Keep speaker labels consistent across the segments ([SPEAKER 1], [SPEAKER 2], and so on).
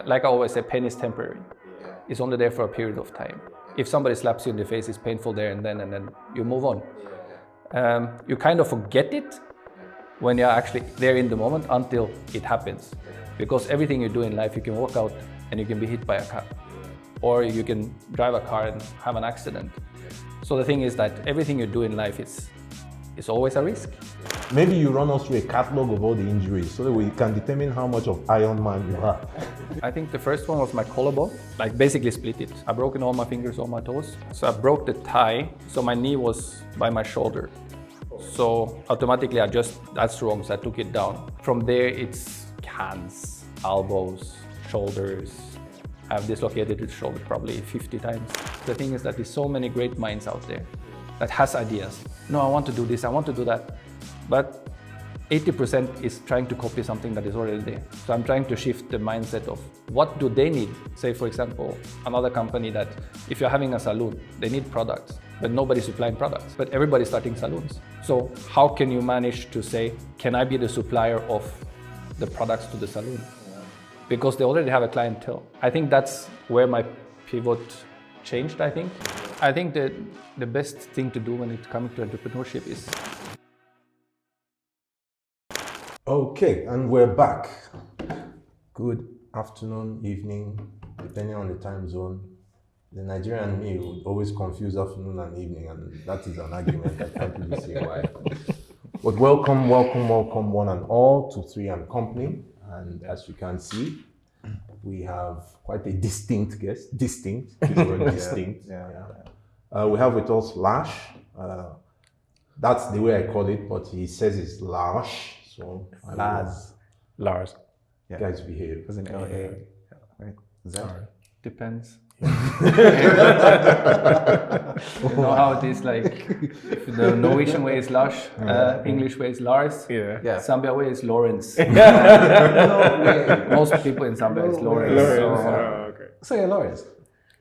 [SPEAKER 1] like I always say, pain is temporary. It's only there for a period of time. If somebody slaps you in the face, it's painful there and then you move on. You kind of forget it when you're actually there in the moment until it happens. Because everything you do in life, you can walk out and you can be hit by a car. Or you can drive a car and have an accident. So the thing is that everything you do in life is always a risk.
[SPEAKER 2] Maybe you run us through a catalog of all the injuries so that we can determine how much of Iron Man you are.
[SPEAKER 1] I think the first one was my collarbone, like basically split it. I broken all my fingers, all my toes. So I broke the thigh, so my knee was by my shoulder. So automatically that's wrong, so I took it down. From there it's hands, elbows, shoulders. I've dislocated the shoulder probably 50 times. The thing is that there's so many great minds out there that has ideas. No, I want to do this, I want to do that. But 80% is trying to copy something that is already there. So I'm trying to shift the mindset of what do they need? Say, for example, another company that if you're having a saloon, they need products, but nobody's supplying products, but everybody's starting saloons. So how can you manage to say, can I be the supplier of the products to the saloon? Because they already have a clientele. I think that's where my pivot changed, I think. I think that the best thing to do when it comes to entrepreneurship is...
[SPEAKER 2] Okay, and we're back. Good afternoon, evening, depending on the time zone. The Nigerian me would always confuse afternoon and evening, and that is an argument I can't really see why. But welcome one and all to 3 Company. And as you can see, we have quite a distinct guest. Distinct. We have with us Lars. That's the way I call it, but he says it's Lars. So
[SPEAKER 1] Lars.
[SPEAKER 2] Yeah. Guys behave.
[SPEAKER 3] As in L-A. Right.
[SPEAKER 1] Sorry. Depends. You know how it is, like if the Norwegian way is Lars, English way is Lars, Zambia way is Lawrence. Most people in Zambia is Lawrence.
[SPEAKER 3] So you're Lawrence?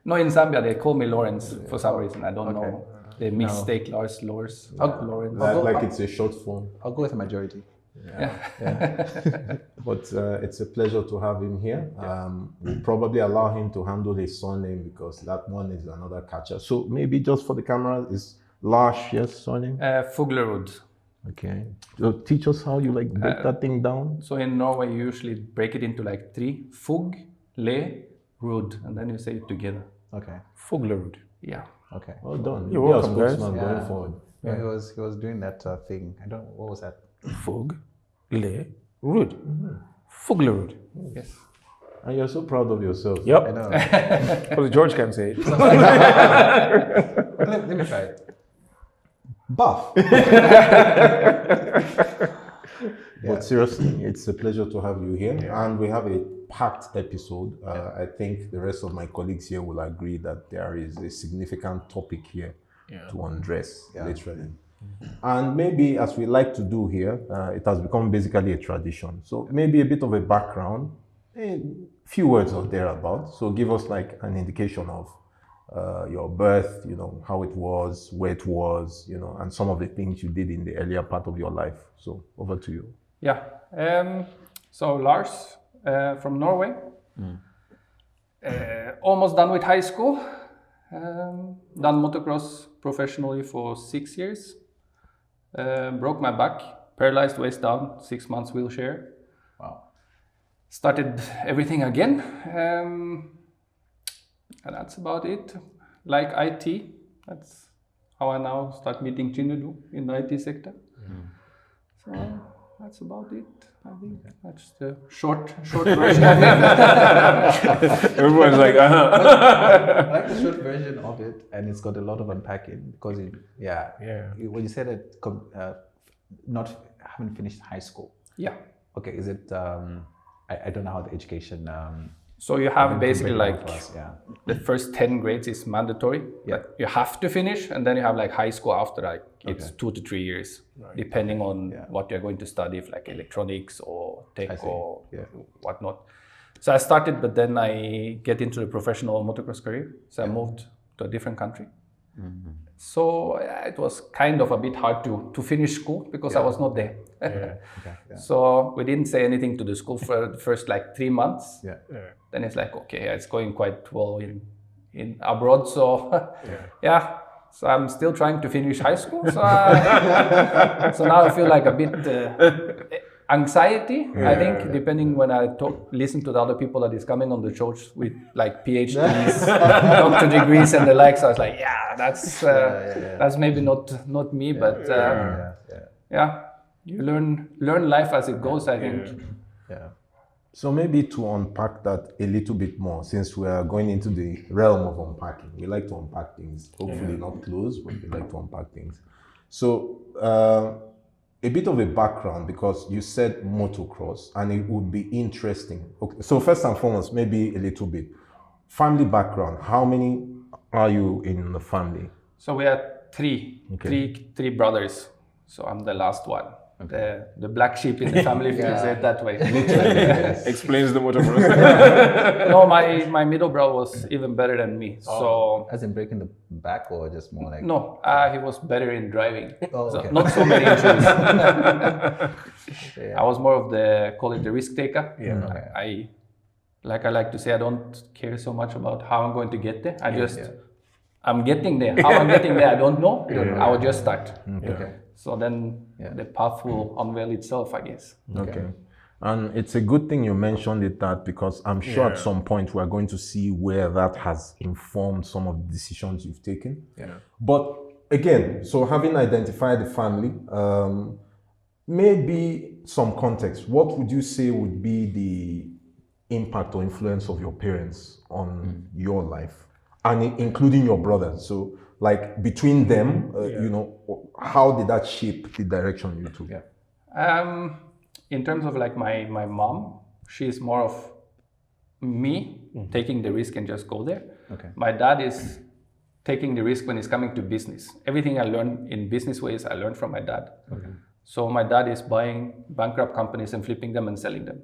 [SPEAKER 1] No, in Zambia they call me Lawrence for some reason. I don't know. They mistake Lars, Lawrence.
[SPEAKER 2] Like it's a short form.
[SPEAKER 3] I'll go with the majority.
[SPEAKER 2] But it's a pleasure to have him here. We'll probably allow him to handle his surname because that one is another catcher. So maybe just for the camera, is Lars, yes, surname?
[SPEAKER 1] Fuglerud.
[SPEAKER 2] Okay. So teach us how you break that thing down.
[SPEAKER 1] So in Norway, you usually break it into 3. Fug, le, rud, and then you say it together.
[SPEAKER 3] Okay.
[SPEAKER 1] Fuglerud. Yeah.
[SPEAKER 3] Okay.
[SPEAKER 2] Well done.
[SPEAKER 4] You're welcome, guys.
[SPEAKER 2] Going forward.
[SPEAKER 3] Yeah, he was doing that thing. What was that?
[SPEAKER 4] Fug, le, rud. Fuglerud.
[SPEAKER 1] Yes.
[SPEAKER 2] And you're so proud of yourself.
[SPEAKER 4] Yep.
[SPEAKER 3] I know.
[SPEAKER 4] Because George can say it.
[SPEAKER 3] Let me try it.
[SPEAKER 2] Buff. But seriously, it's a pleasure to have you here. And we have a packed episode. I think the rest of my colleagues here will agree that there is a significant topic here to undress, literally. And maybe, as we like to do here, it has become basically a tradition. So maybe a bit of a background, a few words or thereabouts. So give us an indication of your birth, how it was, where it was, and some of the things you did in the earlier part of your life. So over to you.
[SPEAKER 1] Yeah. So Lars, from Norway. Almost done with high school. Done motocross professionally for 6 years. Broke my back, paralyzed waist down, 6 months wheelchair.
[SPEAKER 3] Wow.
[SPEAKER 1] Started everything again. And that's about it. Like IT, that's how I now start meeting Chinedu in the IT sector. So that's about it. I think that's the short version of it.
[SPEAKER 4] Everyone's like,
[SPEAKER 3] I like the short version of it, and it's got a lot of unpacking because when you said that haven't finished high school.
[SPEAKER 1] Yeah.
[SPEAKER 3] Okay, is it? I don't know how the education.
[SPEAKER 1] So you have basically the first 10 grades is mandatory.
[SPEAKER 3] Yeah.
[SPEAKER 1] You have to finish, and then you have high school after it's 2 to 3 years, depending on what you're going to study, if electronics or tech or whatnot. So I started, but then I get into the professional motocross career. So I moved to a different country. So it was kind of a bit hard to finish school because I was not there. So we didn't say anything to the school for the first like 3 months. Then it's like, okay, it's going quite well in abroad. So so I'm still trying to finish high school. So, so now I feel like a bit anxiety, I think, depending when I listen to the other people that is coming on the church with like PhDs, doctor degrees and the likes. I was like, that's maybe not me, but you learn life as it goes, I think.
[SPEAKER 2] So maybe to unpack that a little bit more, since we are going into the realm of unpacking, we like to unpack things, hopefully not close, but we like to unpack things. So a bit of a background, because you said motocross, and it would be interesting. Okay, so first and foremost, maybe a little bit. Family background, how many are you in the family?
[SPEAKER 1] So we are three brothers. So I'm the last one. The black sheep in the family, if you can say it that way.
[SPEAKER 4] Explains the motocross.
[SPEAKER 1] No, my middle brother was even better than me. So
[SPEAKER 3] as in breaking the back, or just more like?
[SPEAKER 1] No, he was better in driving. So not so many injuries. I was more of the risk taker. I like to say, I don't care so much about how I'm going to get there. I'm getting there. How I'm getting there, I don't know. I will just start. So then the path will unveil itself, I guess.
[SPEAKER 2] Okay. And it's a good thing you mentioned that, because I'm sure at some point we're going to see where that has informed some of the decisions you've taken. But again, so having identified the family, maybe some context. What would you say would be the impact or influence of your parents on your life, and including your brothers? So like between them, how did that shape the direction you took?
[SPEAKER 1] In terms of like my mom, she's more of me taking the risk and just go there. My dad is taking the risk when it's coming to business. Everything I learned in business ways, I learned from my dad. So my dad is buying bankrupt companies and flipping them and selling them.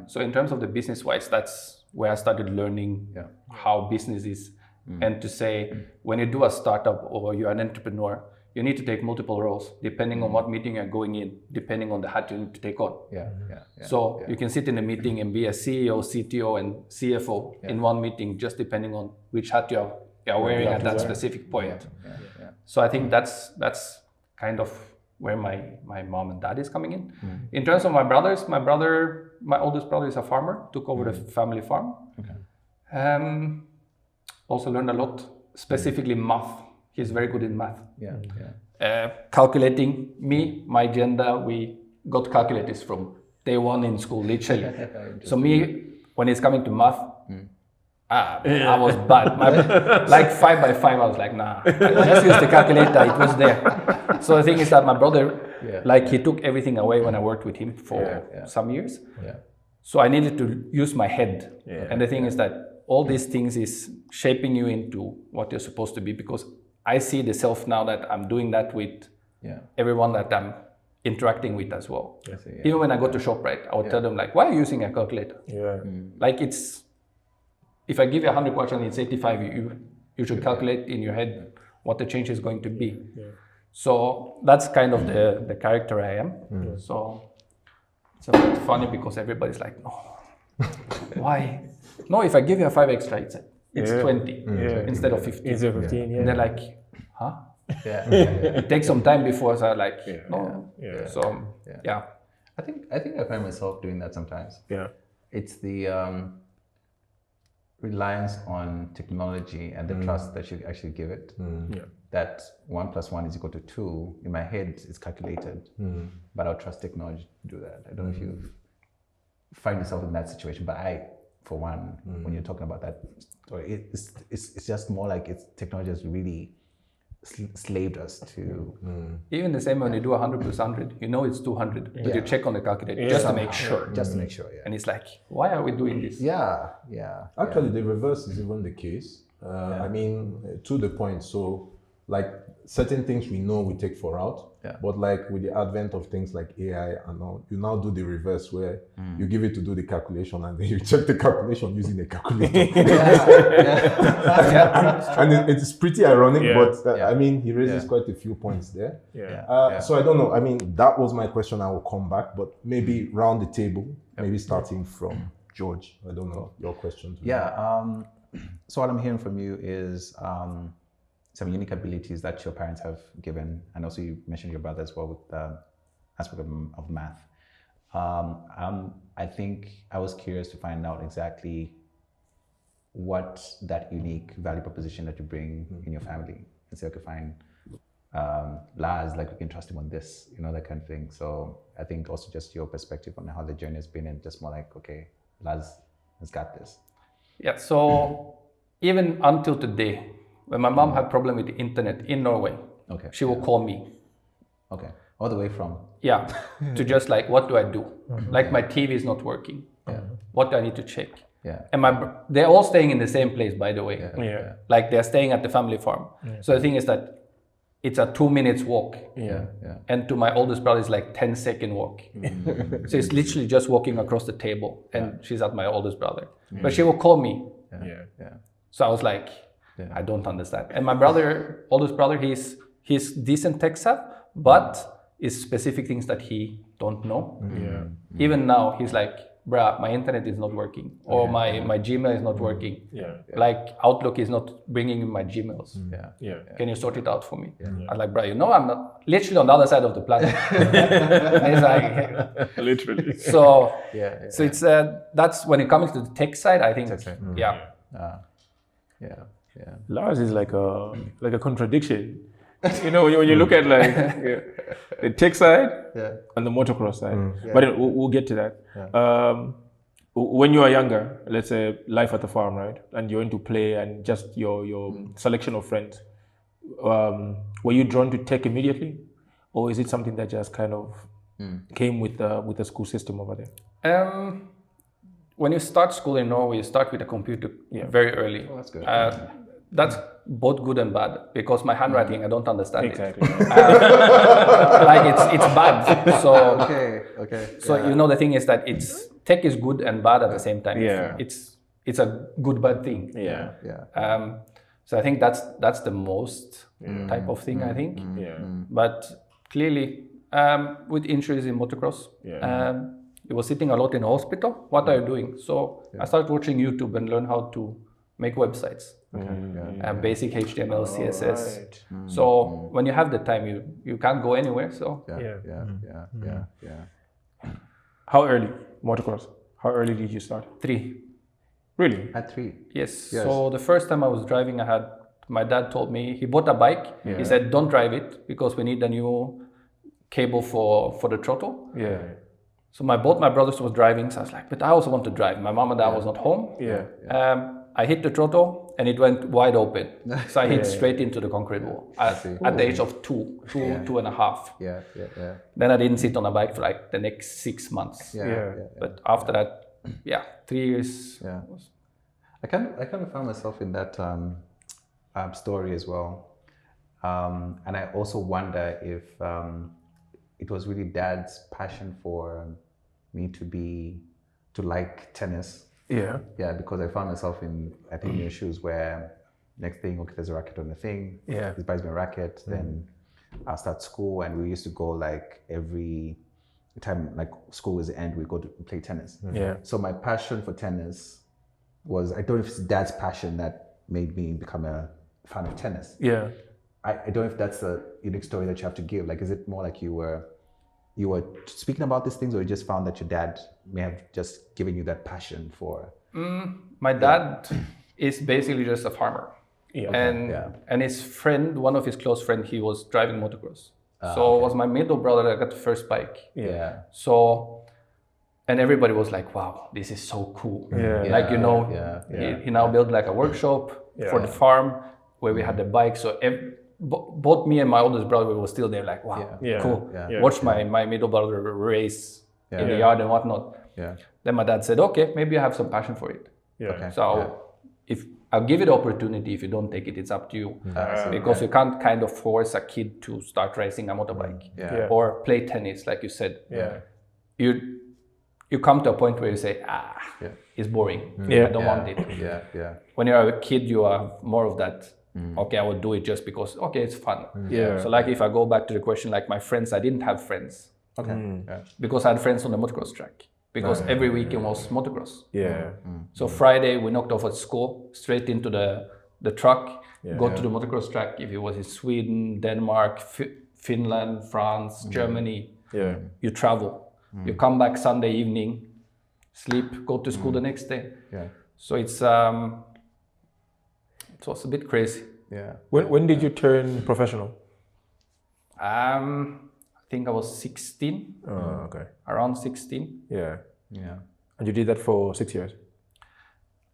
[SPEAKER 1] So in terms of the business wise, that's where I started learning how business is. And to say, when you do a startup or you're an entrepreneur, you need to take multiple roles depending on what meeting you're going in, depending on the hat you need to take on. So you can sit in a meeting and be a CEO, CTO, and CFO in one meeting, just depending on which hat you're wearing at that specific point. So I think that's kind of where my mom and dad is coming in. In terms of my brothers, my oldest brother is a farmer, took over the family farm. Also learned a lot, specifically math. He's very good in math. Calculating, my gender, we got calculators from day one in school, literally. So me, when it's coming to math, I was bad. Like 5 by 5, I was like, nah, I just used the calculator, it was there. So the thing is that my brother, like he took everything away when I worked with him for some years. So I needed to use my head. And the thing is that all these things is shaping you into what you're supposed to be, because I see the self now that I'm doing that with everyone that I'm interacting with as well. Even when I go to ShopRite, I would tell them like, why are you using a calculator? Like if I give you 100 questions, it's 85, you should calculate in your head what the change is going to be. So that's kind of the character I am. So it's a bit funny because everybody's like, no, why? No, if I give you a 5 extra, it's 20 instead of 15.
[SPEAKER 4] Instead of 15,
[SPEAKER 1] And they're like, huh? It takes some time before, so I'm like, no. So,
[SPEAKER 3] I think I find myself doing that sometimes. It's the reliance on technology and the trust that you actually give it. That 1 + 1 is equal to 2. In my head, it's calculated, but I'll trust technology to do that. I don't know if you find yourself in that situation, but for one, when you're talking about that story, it's just more like technology has really slaved us to.
[SPEAKER 1] Even the same when you do 100 + 100, you know it's 200, but you check on the calculator just to make sure.
[SPEAKER 3] Just to make sure,
[SPEAKER 1] And it's like, why are we doing this?
[SPEAKER 2] Actually, the reverse is even the case. I mean, to the point. So, like certain things we know we take for out.
[SPEAKER 3] Yeah.
[SPEAKER 2] But like with the advent of things like AI and all, you now do the reverse where you give it to do the calculation and then you check the calculation using a calculator. And it's pretty ironic, but I mean, he raises quite a few points there. So I don't know. I mean, that was my question. I will come back, but maybe round the table, maybe starting from George. I don't know your question.
[SPEAKER 3] So what I'm hearing from you is some unique abilities that your parents have given, and also you mentioned your brother as well with the aspect of math. I think I was curious to find out exactly what that unique value proposition that you bring in your family, and say, okay, fine, Lars, like we can trust him on this, you know, that kind of thing. So I think also just your perspective on how the journey has been, and just more like, okay, Lars has got this.
[SPEAKER 1] Yeah, so even until today, when my mom had problem with the internet in Norway, she will call me.
[SPEAKER 3] Okay, all the way from?
[SPEAKER 1] Yeah, to just like, what do I do? Like my TV is not working. What do I need to check? And they're all staying in the same place, by the way. Like they're staying at the family farm. So the thing is that it's a 2 minutes walk. And to my oldest brother, it's like 10-second walk. So it's literally just walking across the table, and she's at my oldest brother. But she will call me. So I was like, I don't understand. And my brother, oldest brother, he's decent tech savvy, but it's specific things that he don't know. Even now, he's like, bruh, my internet is not working, or my Gmail is not working. Like Outlook is not bringing in my Gmails. Can you sort it out for me? I'm like, bruh, you know, I'm not literally on the other side of the planet. And he's like,
[SPEAKER 4] literally.
[SPEAKER 1] So it's that's when it comes to the tech side, I think,
[SPEAKER 4] Lars is like a contradiction. You know, when you look at like the tech side and the motocross side. But we'll get to that. When you are younger, let's say life at the farm, right? And you're into play and just your selection of friends. Were you drawn to tech immediately? Or is it something that just kind of came with the school system over there?
[SPEAKER 1] When you start school in Norway, you start with a computer very early.
[SPEAKER 3] Oh, that's good.
[SPEAKER 1] That's both good and bad, because my handwriting, I don't understand it.
[SPEAKER 4] Exactly.
[SPEAKER 1] Like it's bad. So
[SPEAKER 3] So
[SPEAKER 1] you know, the thing is that tech is good and bad at the same time.
[SPEAKER 4] Yeah.
[SPEAKER 1] It's a good bad thing. So I think that's the most type of thing, I think. But clearly, with injuries in motocross, I was sitting a lot in the hospital. What are you doing? So I started watching YouTube and learn how to make websites. Basic HTML, CSS. So when you have the time, you can't go anywhere. So
[SPEAKER 4] How early motocross? How early did you start?
[SPEAKER 1] 3.
[SPEAKER 4] Really?
[SPEAKER 3] At 3?
[SPEAKER 1] Yes. So the first time I was driving, my dad told me, he bought a bike. He said, don't drive it because we need a new cable for the throttle. So both my brothers was driving, so I was like, but I also want to drive. My mom and dad was not home. I hit the throttle and it went wide open. So I hit straight into the concrete wall at the age of 2.5. Then I didn't sit on a bike for like the next 6 months. But after that, 3 years.
[SPEAKER 3] I kind of found myself in that story as well. And I also wonder if it was really Dad's passion for me to like tennis. Because I found myself in your shoes, where next thing, okay, there's a racket on the thing. He buys me a racket, then I'll start school, and we used to go like every time like school was the end, we go to play tennis. So my passion for tennis was, I don't know if it's Dad's passion that made me become a fan of tennis. I don't know if that's a unique story that you have to give. Like, is it more like you were speaking about these things, or you just found that your dad may have just given you that passion for?
[SPEAKER 1] My dad is basically just a farmer. And his friend, one of his close friends, he was driving motocross. So it was my middle brother that got the first bike. So, and everybody was like, wow, this is so cool. He now built like a workshop for the farm where we had the bike. So both me and my oldest brother were still there, like, wow, cool. Watch my middle brother race in the yard and whatnot. Then my dad said, okay, maybe I have some passion for it. So if I'll give you the opportunity, if you don't take it, it's up to you. Because you can't kind of force a kid to start racing a motorbike or play tennis, like you said. You come to a point where you say, it's boring. I don't want it. When you're a kid, you are more of that. Okay, I will do it just because, okay, it's fun. So like if I go back to the question, like my friends, I didn't have friends. Because I had friends on the motocross track. Because every weekend was motocross. So Friday we knocked off at school, straight into the truck, go to the motocross track. If it was in Sweden, Denmark, Finland, France, Germany, you travel. You come back Sunday evening, sleep, go to school the next day. So it was a bit crazy.
[SPEAKER 4] When did you turn professional?
[SPEAKER 1] I think I was 16. Around 16.
[SPEAKER 4] And you did that for 6 years?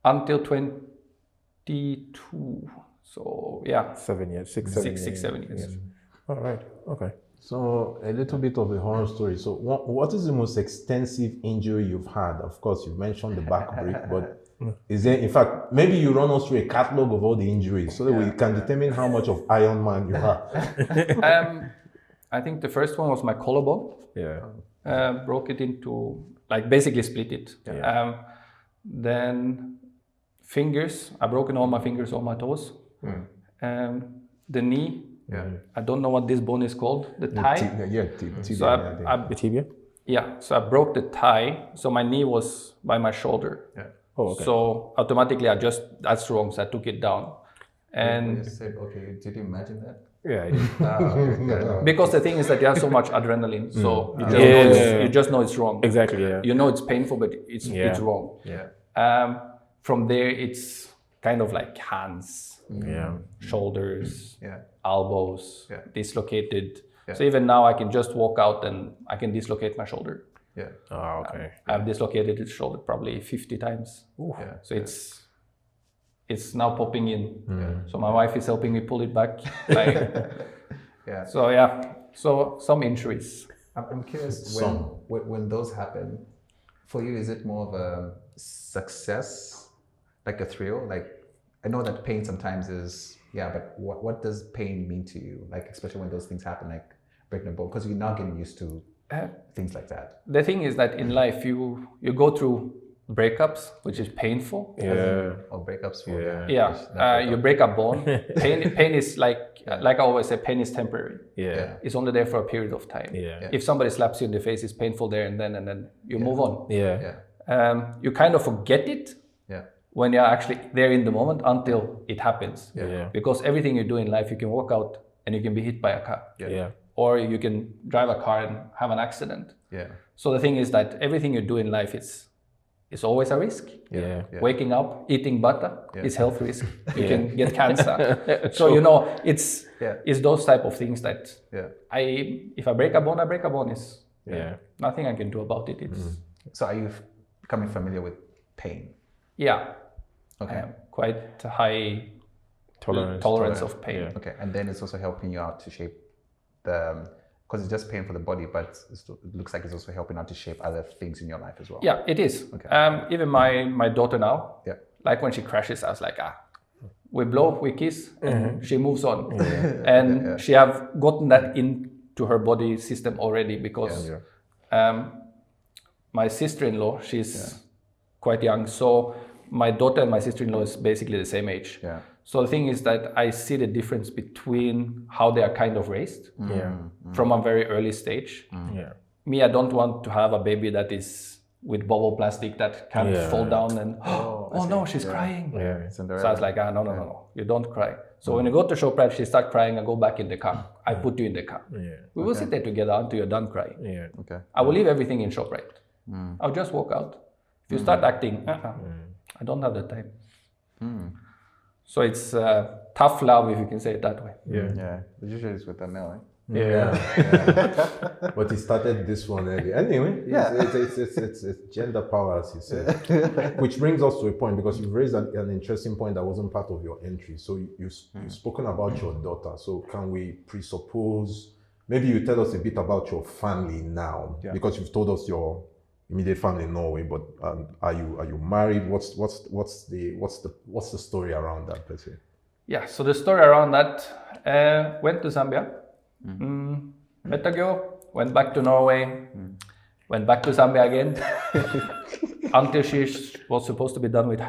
[SPEAKER 1] Until 22. So
[SPEAKER 4] 7 years,
[SPEAKER 1] 7 years.
[SPEAKER 4] All right. Okay.
[SPEAKER 2] So a little bit of a horror story. So what is the most extensive injury you've had? Of course, you've mentioned the back break, but is there, in fact, maybe you run us through a catalog of all the injuries so that we can determine how much of Iron Man you have.
[SPEAKER 1] I think the first one was my collarbone. Broke it into, like basically split it. Then fingers, I've broken all my fingers, all my toes. The knee, I don't know what this bone is called, the thigh.
[SPEAKER 4] The tibia?
[SPEAKER 1] So I broke the thigh, so my knee was by my shoulder. So automatically that's wrong, so I took it down. And
[SPEAKER 3] you said, okay, did you imagine that?
[SPEAKER 4] I did.
[SPEAKER 1] Because the thing is that you have so much adrenaline, so you just know it's wrong.
[SPEAKER 4] Exactly,
[SPEAKER 1] You know it's painful, but it's wrong. From there, it's kind of like hands, shoulders, elbows, dislocated. So even now I can just walk out and I can dislocate my shoulder. I've dislocated the shoulder probably 50 times. So it's now popping in. So my wife is helping me pull it back. So some injuries.
[SPEAKER 3] I'm curious, when those happen, for you, is it more of a success, like a thrill? Like, I know that pain sometimes is, but what does pain mean to you? Like, especially when those things happen, like breaking a bone, because you're now getting used to things like that.
[SPEAKER 1] The thing is that in life, you go through breakups, which is painful.
[SPEAKER 3] Or breakups for
[SPEAKER 1] you break a bone. Pain is like I always say, pain is temporary. It's only there for a period of time. If somebody slaps you in the face, it's painful there and then you move on. You kind of forget it when you're actually there in the moment until it happens. Because everything you do in life, you can walk out and you can be hit by a car. Or you can drive a car and have an accident. So the thing is that everything you do in life, it's always a risk. Waking up, eating butter is health risk. You can get cancer. So it's those type of things that if I break a bone, I break a bone. Is nothing I can do about it.
[SPEAKER 3] So are you becoming familiar with pain?
[SPEAKER 1] Okay. Quite high tolerance of pain.
[SPEAKER 3] Okay, and then it's also helping you out to shape because it's just pain for the body, but it looks like it's also helping out to shape other things in your life as well.
[SPEAKER 1] It is. Even my daughter now, like when she crashes, I was like, we blow, we kiss, and she moves on. And she have gotten that into her body system already because my sister-in-law, she's quite young. So my daughter and my sister-in-law is basically the same age. So the thing is that I see the difference between how they are kind of raised from a very early stage. Me, I don't want to have a baby that is with bubble plastic that can fall down and no, she's crying. So I was like, no, you don't cry. So when you go to ShowPride, she start crying, I go back in the car. I put you in the car. We will sit there together until you're done crying. I will leave everything in ShowPride. I'll just walk out. If you start acting, I don't have the time. So it's tough love, if you can say it that way.
[SPEAKER 3] But usually it's with a male,
[SPEAKER 2] But he started this one early. Anyway, it's gender power, as you said. Which brings us to a point, because you've raised an interesting point that wasn't part of your entry. So you've spoken about your daughter. So can we presuppose, maybe you tell us a bit about your family now, because you've told us your immediate family in Norway, but are you married? What's the story around that, per se?
[SPEAKER 1] Yeah, so the story around that, went to Zambia, met a girl, went back to Norway, went back to Zambia again, until she was supposed to be done with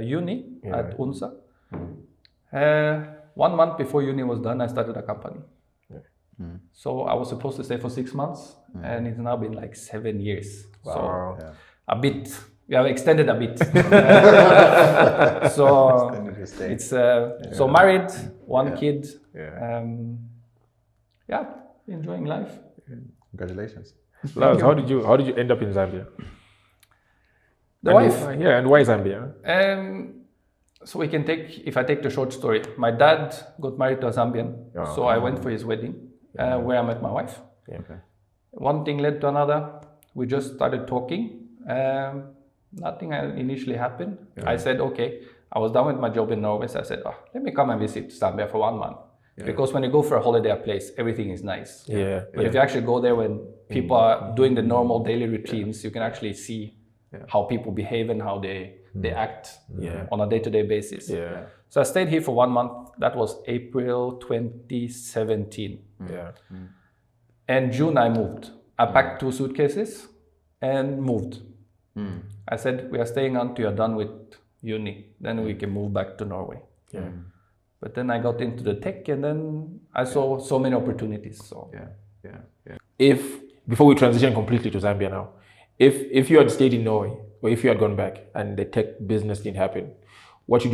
[SPEAKER 1] uni at UNSA. 1 month before uni was done, I started a company. So I was supposed to stay for 6 months, and it's now been like 7 years.
[SPEAKER 2] Wow.
[SPEAKER 1] So a bit, we have extended a bit. So it's so married, 1 kid. Enjoying life.
[SPEAKER 3] Congratulations.
[SPEAKER 4] Lars, how did you end up in Zambia?
[SPEAKER 1] The wife.
[SPEAKER 4] And why Zambia?
[SPEAKER 1] So we can if I take the short story, my dad got married to a Zambian, so I went for his wedding, where I met my wife. One thing led to another. We just started talking. Nothing initially happened. I said, okay, I was done with my job in Norway, so I said, let me come and visit Zambia for 1 month. Because when you go for a holiday place, everything is nice. But if you actually go there when people are doing the normal daily routines, you can actually see how people behave and how they act on a day-to-day basis. So I stayed here for 1 month. That was April 2017. And June I moved. I packed 2 suitcases and moved. I said, we are staying until you're done with uni. Then we can move back to Norway. But then I got into the tech, and then I saw so many opportunities. So
[SPEAKER 4] If before we transition completely to Zambia now, if you had stayed in Norway, or if you had gone back and the tech business didn't happen, what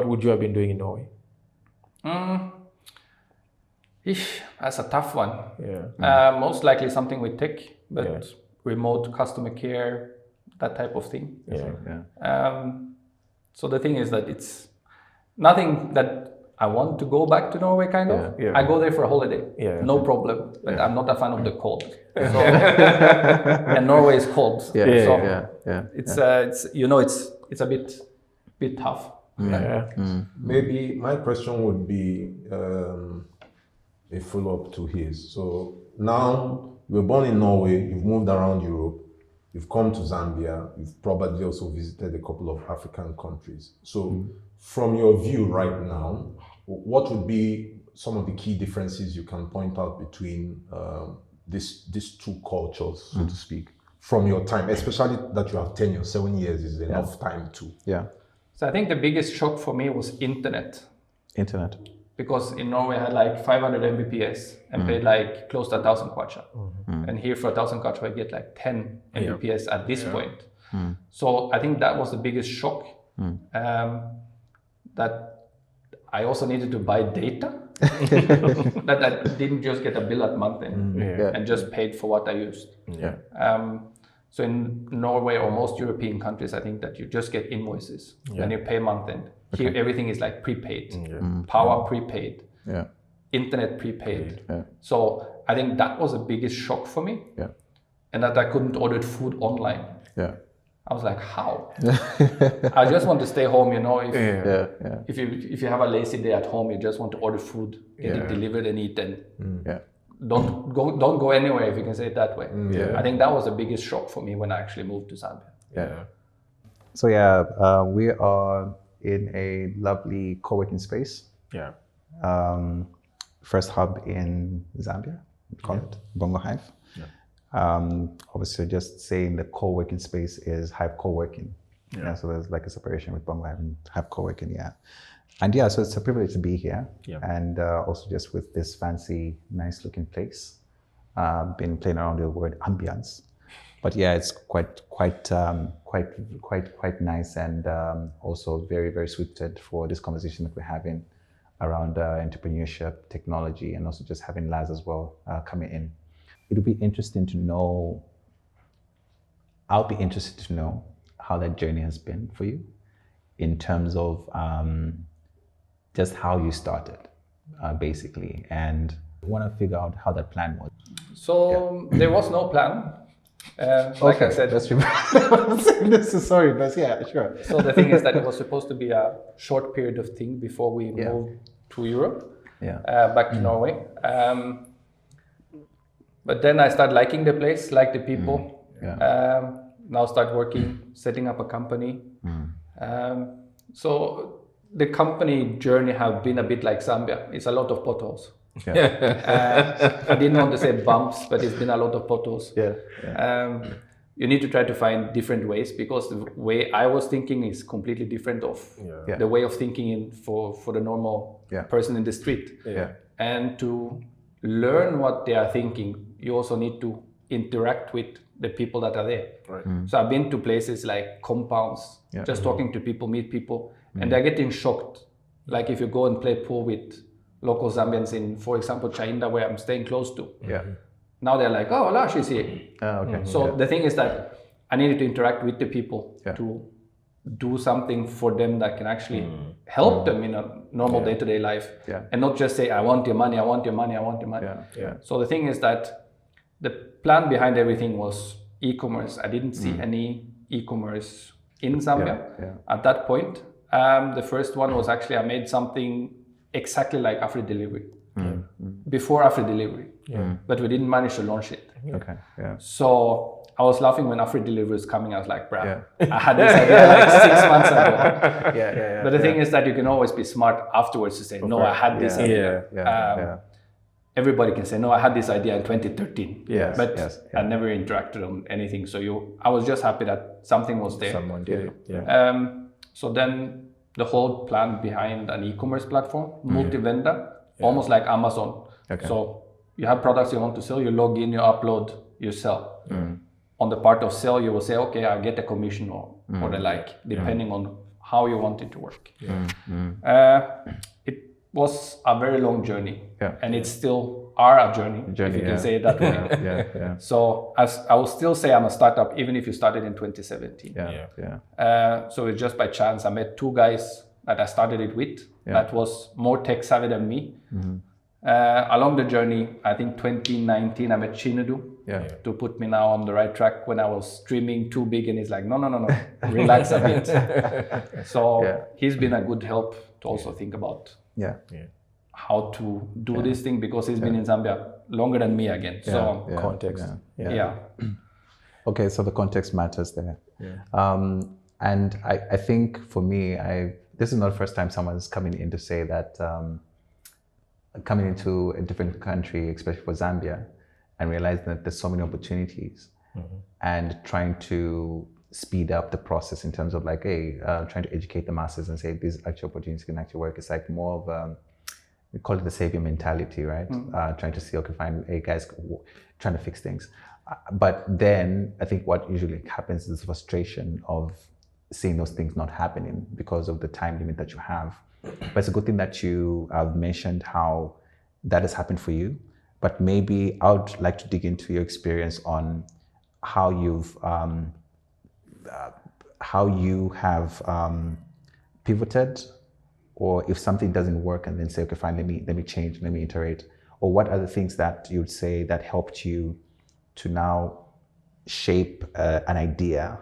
[SPEAKER 4] would you have been doing in Norway?
[SPEAKER 1] That's a tough one. Most likely something with tech, but remote customer care, that type of thing. So the thing is that it's nothing that I want to go back to Norway, kind of. I go there for a holiday, no problem. But I'm not a fan of the cold. So, and Norway is cold. It's a bit tough.
[SPEAKER 2] Maybe my question would be a follow-up to his. So now you were born in Norway, you've moved around Europe, you've come to Zambia, you've probably also visited a couple of African countries. So from your view right now, what would be some of the key differences you can point out between these 2 cultures, so to speak, from your time, especially that you have tenure? 7 years is enough time too.
[SPEAKER 1] So I think the biggest shock for me was internet. Because in Norway I had like 500 Mbps and paid like close to 1,000 kwacha. And here for 1,000 kwacha I get like 10 Mbps at this point. So I think that was the biggest shock. That I also needed to buy data. That I didn't just get a bill at month end and just paid for what I used. So in Norway or most European countries, I think that you just get invoices and you pay month end. Here everything is like prepaid, power prepaid, internet prepaid. So I think that was the biggest shock for me. And that I couldn't order food online. I was like, how? I just want to stay home, If you have a lazy day at home, you just want to order food, get it delivered and eat, and don't go anywhere, if you can say it that way. I think that was the biggest shock for me when I actually moved to Zambia.
[SPEAKER 3] So we are in a lovely co-working space. First hub in Zambia, we call it Bongo Hive. Obviously, just saying the co-working space is Hive co-working. So there's like a separation with Bongo Hive and Hive co-working. And so it's a privilege to be here. And also just with this fancy, nice looking place. Been playing around with the word ambience, but it's quite nice, and also very, very suited for this conversation that we're having around entrepreneurship, technology, and also just having Lars as well coming in. It'll be interesting to know. I'll be interested to know how that journey has been for you, in terms of just how you started, basically, and I want to figure out how that plan was.
[SPEAKER 1] So there was no plan. Like I said,
[SPEAKER 3] that's true. This is sorry, but sure.
[SPEAKER 1] So the thing is that it was supposed to be a short period of thing before we moved to Europe, back to Norway. But then I started liking the place, like the people. now start working, setting up a company. So the company journey have been a bit like Zambia. It's a lot of potholes. I didn't want to say bumps, but it's been a lot of potholes. You need to try to find different ways, because the way I was thinking is completely different of the way of thinking for the normal person in the street. And to learn what they are thinking, you also need to interact with the people that are there. So I've been to places like compounds, just talking to people, meet people, and they're getting shocked. Like if you go and play pool with local Zambians in, for example, Chainda, where I'm staying close to. Now they're like, oh, Lars is here. So the thing is that I needed to interact with the people to do something for them that can actually help them in a normal day-to-day life, and not just say, I want your money, I want your money, I want your money. So the thing is that the plan behind everything was e-commerce. I didn't see any e-commerce in Zambia at that point. The first one was actually I made something exactly like Afri Delivery, before Afri Delivery, but we didn't manage to launch it. So I was laughing when Afri Delivery was coming. I was like, bruh, I had this idea like 6 months ago. But the thing is that you can always be smart afterwards to say, no, I had this idea. Everybody can say, no, I had this idea in 2013, but I never interacted on anything. So I was just happy that something was there.
[SPEAKER 4] Someone did it.
[SPEAKER 1] So then the whole plan behind an e-commerce platform, multi-vendor, almost like Amazon. So you have products you want to sell, you log in, you upload, you sell. On the part of sell, you will say, okay, I get a commission or the like, depending on how you want it to work. It was a very long journey, and it's still a journey, if you can say it that way. So I will still say I'm a startup, even if you started in 2017. So it's just by chance I met two guys that I started it with that was more tech savvy than me. Along the journey, I think 2019, I met Chinedu to put me now on the right track when I was dreaming too big, and he's like, no, relax a bit. So he's been a good help to also think about how to do this thing, because he's been in Zambia longer than me again. So
[SPEAKER 4] Context.
[SPEAKER 3] Okay, so the context matters there. And I think for me, this is not the first time someone's coming in to say that coming into a different country, especially for Zambia, and realizing that there's so many opportunities and trying to speed up the process in terms of like, hey, trying to educate the masses and say these actual opportunities can actually work. It's like more of we call it the savior mentality, right? Trying to see, okay, fine, hey guys, trying to fix things. But then I think what usually happens is frustration of seeing those things not happening because of the time limit that you have. But it's a good thing that you have mentioned how that has happened for you. But maybe I would like to dig into your experience on how you have pivoted, or if something doesn't work and then say, okay, fine, let me change, let me iterate. Or what are the things that you would say that helped you to now shape an idea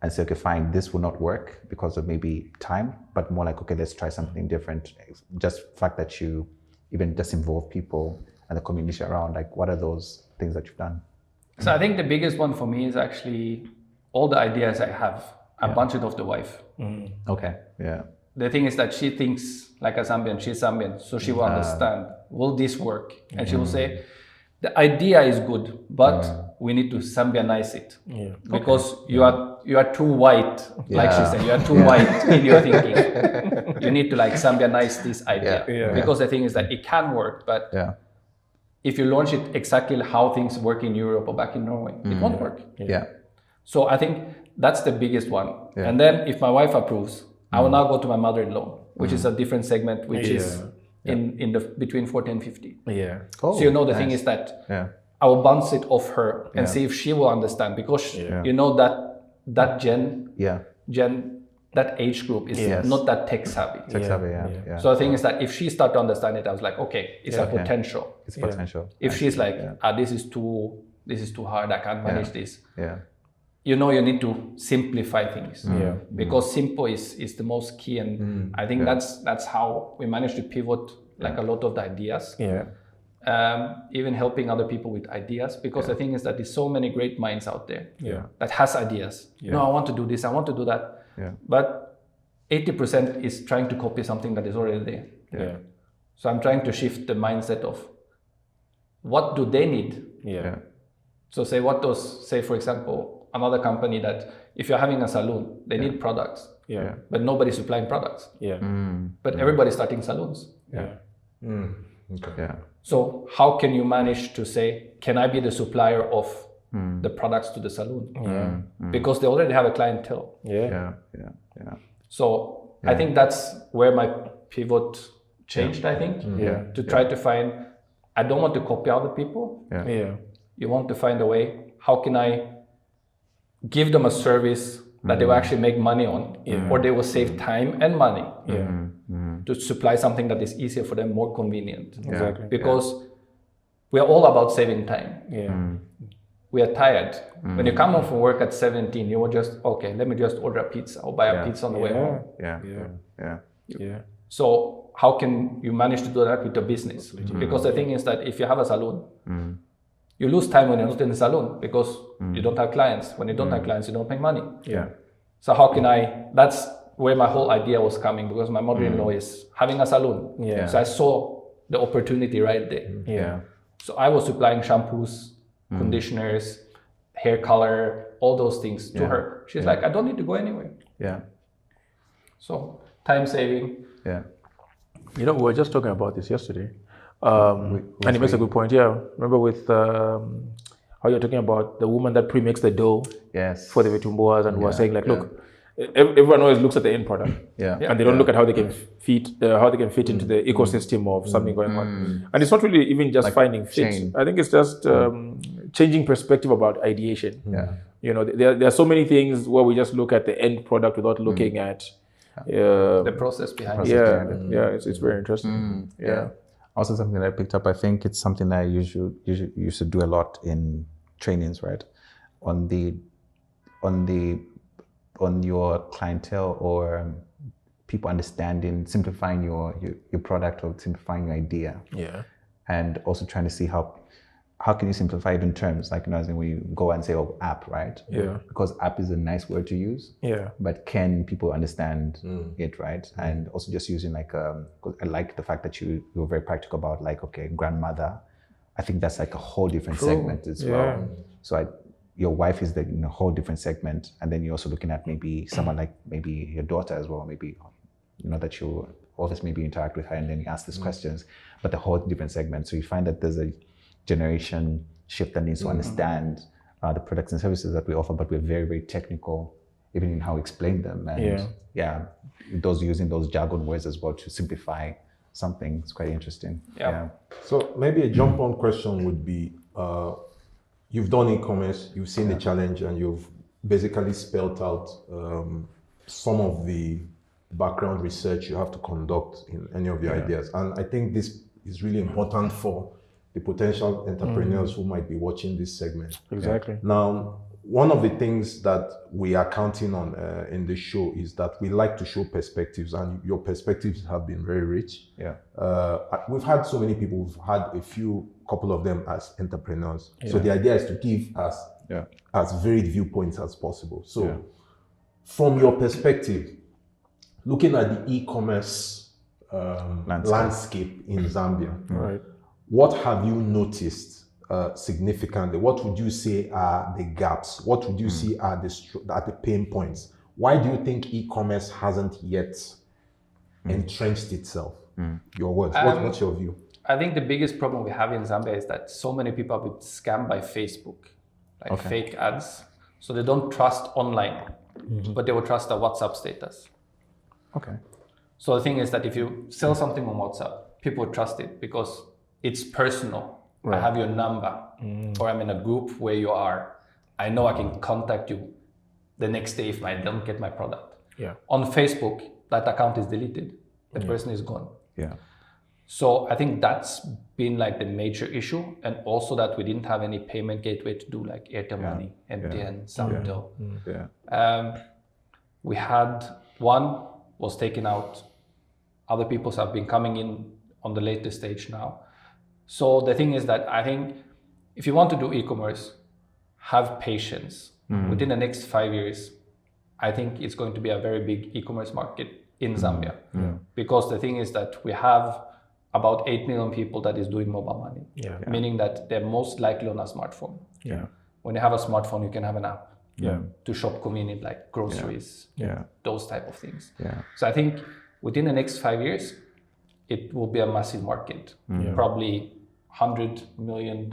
[SPEAKER 3] and say, okay, fine, this will not work because of maybe time, but more like, okay, let's try something different. Just the fact that you even just involve people and the community around, like what are those things that you've done?
[SPEAKER 1] So I think the biggest one for me is actually all the ideas I have, I bunch it off the wife.
[SPEAKER 3] Okay,
[SPEAKER 1] The thing is that she thinks like a Zambian, she's Zambian, so she will understand, will this work? And she will say, the idea is good, but we need to Zambianize it. Because you are too white, like she said, you are too white in your thinking. You need to like Zambianize this idea. Because the thing is that it can work, but if you launch it exactly how things work in Europe or back in Norway, it won't work. So I think that's the biggest one. And then if my wife approves, I will now go to my mother-in-law, which is a different segment, which is in the between 40 and 50. So you know the thing is that I will bounce it off her and see if she will understand, because you know that that age group is not that tech savvy. So the thing is that if she start to understand it, I was like, okay, it's a potential.
[SPEAKER 3] It's potential.
[SPEAKER 1] If she's like, this is too hard, I can't manage this. You know, you need to simplify things because simple is the most key, and I think that's how we managed to pivot like a lot of the ideas. even helping other people with ideas, because the thing is that there's so many great minds out there that has ideas. No, I want to do this, I want to do that. But 80% is trying to copy something that is already there. So I'm trying to shift the mindset of what do they need? So say for example, another company that if you're having a salon, they need products, but nobody's supplying products. But everybody's starting salons. So how can you manage to say, can I be the supplier of the products to the salon? Because they already have a clientele. So I think that's where my pivot changed, I think, to try to find, I don't want to copy other people. You want to find a way, how can I give them a service that they will actually make money on, or they will save time and money to supply something that is easier for them, more convenient. Because we are all about saving time. We are tired. When you come home from work at 17, you will just, okay, let me just order a pizza or buy a pizza on the way home. So how can you manage to do that with your business? Because the thing is that if you have a salon, you lose time when you're not in the salon because you don't have clients. When you don't have clients, you don't make money. So how can that's where my whole idea was coming, because my mother-in-law is having a salon. So I saw the opportunity right there. So I was supplying shampoos, conditioners, hair color, all those things to her. She's like, I don't need to go anywhere. So time saving.
[SPEAKER 4] You know, we were just talking about this yesterday. And he makes a good point. Remember with how you're talking about the woman that pre-makes the dough for the vetumboas, and was saying like, look, everyone always looks at the end product, and they don't look at how they can fit into the ecosystem of something going on. And it's not really even just like finding fit. I think it's just changing perspective about ideation. You know, there are so many things where we just look at the end product without looking at
[SPEAKER 1] the process behind it.
[SPEAKER 4] It's very interesting.
[SPEAKER 3] Also something that I picked up, I think it's something that I usually used to do a lot in trainings, right? On your clientele or people understanding, simplifying your product or simplifying your idea. And also trying to see how can you simplify it in terms, like, you know, as in when you go and say, oh, app, right? Because app is a nice word to use. But can people understand it, right? And also just using like, I like the fact that you were very practical about like, okay, grandmother. I think that's like a whole different segment as well. So your wife is in a whole different segment. And then you're also looking at maybe someone like maybe your daughter as well, maybe, you know, that you always maybe interact with her and then you ask these questions, but the whole different segment. So you find that there's a generation shift that needs to understand the products and services that we offer, but we're very, very technical, even in how we explain them. And using those jargon words as well to simplify something. It's quite interesting.
[SPEAKER 2] So maybe a jump on question would be, you've done e-commerce, you've seen the challenge, and you've basically spelled out some of the background research you have to conduct in any of your ideas. And I think this is really important for the potential entrepreneurs who might be watching this segment. Now, one of the things that we are counting on in the show is that we like to show perspectives, and your perspectives have been very rich. We've had so many people, we've had couple of them as entrepreneurs. So the idea is to give us as varied viewpoints as possible. So from your perspective, looking at the e-commerce landscape in Zambia, what have you noticed significantly? What would you say are the gaps? What would you see are the pain points? Why do you think e-commerce hasn't yet entrenched itself? Your words. What's your view?
[SPEAKER 1] I think the biggest problem we have in Zambia is that so many people have been scammed by Facebook, like fake ads. So they don't trust online, but they will trust a WhatsApp status. So the thing is that if you sell something on WhatsApp, people trust it because it's personal. I have your number, or I'm in a group where you are. I know I can contact you the next day if I don't get my product. On Facebook, that account is deleted. The person is gone. So I think that's been like the major issue, and also that we didn't have any payment gateway to do like Airtel Money, MTN, Samtel. We had one was taken out. Other people's have been coming in on the latest stage now. So the thing is that I think if you want to do e-commerce, have patience. Within the next 5 years, I think it's going to be a very big e-commerce market in Zambia. Because the thing is that we have about 8 million people that is doing mobile money, meaning that they're most likely on a smartphone. When you have a smartphone, you can have an app to shop convenient, like groceries, those type of things. So I think within the next 5 years, it will be a massive market, probably $100 million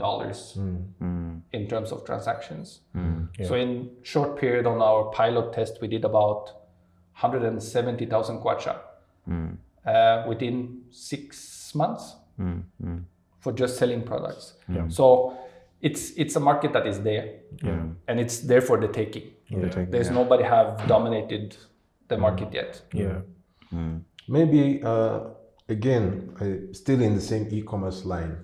[SPEAKER 1] in terms of transactions. So in short period on our pilot test, we did about 170,000 kwacha within 6 months for just selling products. So it's a market that is there, and it's there for the taking. There's nobody have dominated the market yet.
[SPEAKER 2] Maybe again, still in the same e-commerce line,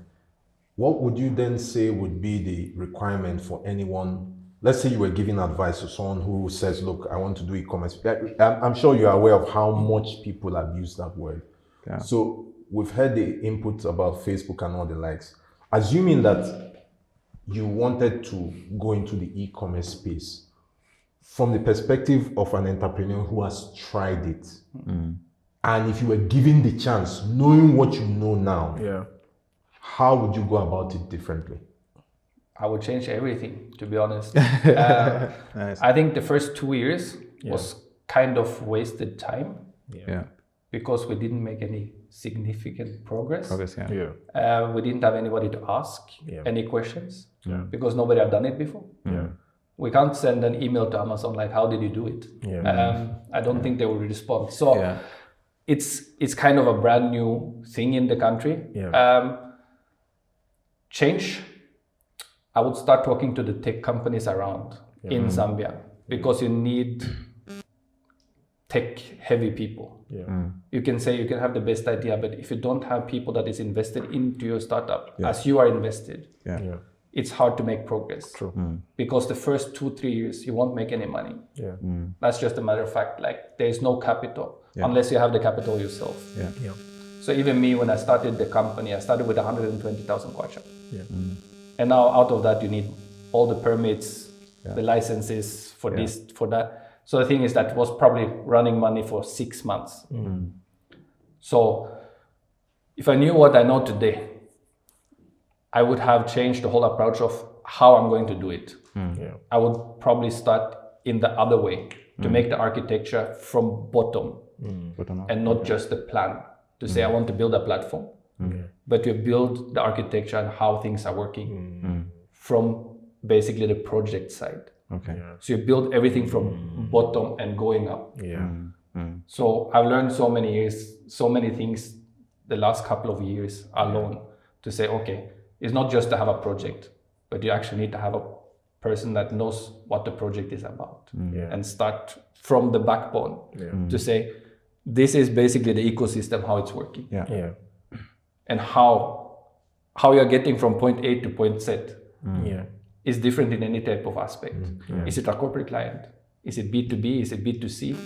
[SPEAKER 2] what would you then say would be the requirement for anyone? Let's say you were giving advice to someone who says, look, I want to do e-commerce. I'm sure you're aware of how much people abuse that word. So we've heard the inputs about Facebook and all the likes. Assuming that you wanted to go into the e-commerce space, from the perspective of an entrepreneur who has tried it, and if you were given the chance, knowing what you know now, how would you go about it differently?
[SPEAKER 1] I would change everything, to be honest. I think the first 2 years was kind of wasted time because we didn't make any significant progress. We didn't have anybody to ask any questions because nobody had done it before. We can't send an email to Amazon like, how did you do it? I don't think they will respond. So it's kind of a brand new thing in the country. Change. I would start talking to the tech companies around in Zambia because you need tech heavy people. You can say you can have the best idea, but if you don't have people that is invested into your startup as you are invested, it's hard to make progress. Because the first 2-3 years you won't make any money. That's just a matter of fact. Like there is no capital unless you have the capital yourself. So even me, when I started the company, I started with 120,000 kwacha. And now out of that, you need all the permits, the licenses for this, for that. So the thing is that was probably running money for 6 months. So if I knew what I know today, I would have changed the whole approach of how I'm going to do it. I would probably start in the other way to make the architecture from bottom and not just the plan to say I want to build a platform. But you build the architecture and how things are working from basically the project side. So you build everything from bottom and going up. So I've learned so many things the last couple of years alone to say, okay, it's not just to have a project, but you actually need to have a person that knows what the project is about and start from the backbone to say, this is basically the ecosystem, how it's working. And how you're getting from point A to point Z is different in any type of aspect. Is it a corporate client? Is it B2B? Is it B2C?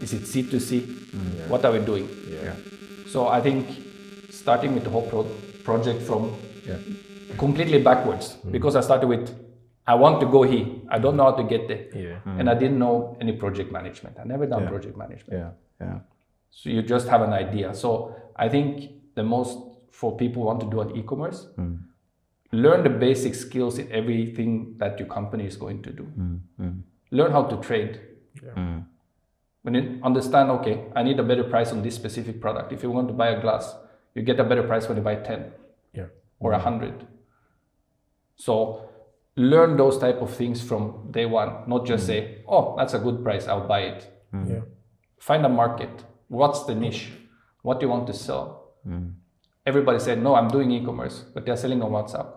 [SPEAKER 1] Is it C2C? What are we doing? So I think starting with the whole project from completely backwards, because I started with, I want to go here. I don't know how to get there. And I didn't know any project management. I never done project management. So you just have an idea. So I think the most for people who want to do an e-commerce, learn the basic skills in everything that your company is going to do. Learn how to trade. When you understand, okay, I need a better price on this specific product. If you want to buy a glass, you get a better price when you buy 10 or 100. So learn those type of things from day one, not just say, oh, that's a good price, I'll buy it. Find a market. What's the niche? What do you want to sell? Everybody said, no, I'm doing e-commerce, but they're selling on WhatsApp.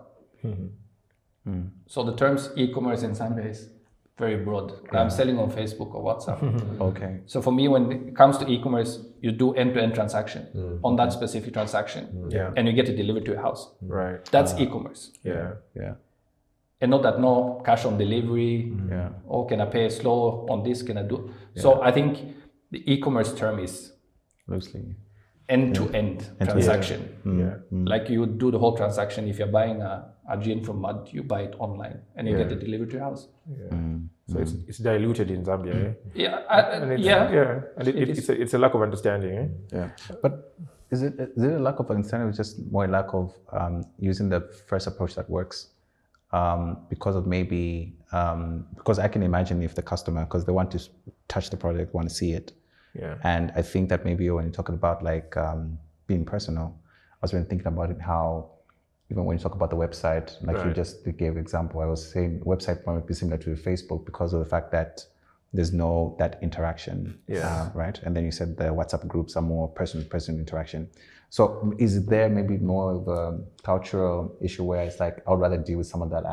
[SPEAKER 1] So the terms e-commerce in Zambia is very broad. I'm selling on Facebook or WhatsApp. So for me, when it comes to e-commerce, you do end-to-end transaction on that specific transaction, and you get it delivered to your house. That's e-commerce. And not that no cash on delivery. Oh, can I pay slow on this? Can I do? So I think the e-commerce term is
[SPEAKER 3] loosely.
[SPEAKER 1] end-to-end transaction. Like you would do the whole transaction. If you're buying a gin from Mud, you buy it online and you get it delivered to your house.
[SPEAKER 4] So it's diluted in Zambia.
[SPEAKER 1] And
[SPEAKER 4] it's a lack of understanding.
[SPEAKER 3] But is it a lack of understanding, or just more a lack of using the first approach that works? Because of maybe because I can imagine if the customer, because they want to touch the product, want to see it. And I think that maybe when you're talking about like being personal, I was been thinking about it, how even when you talk about the website, like you just gave example, I was saying website might be similar to Facebook because of the fact that there's no that interaction, right? And then you said the WhatsApp groups are more person-to-person interaction. So is there maybe more of a cultural issue where it's like, I would rather deal with someone that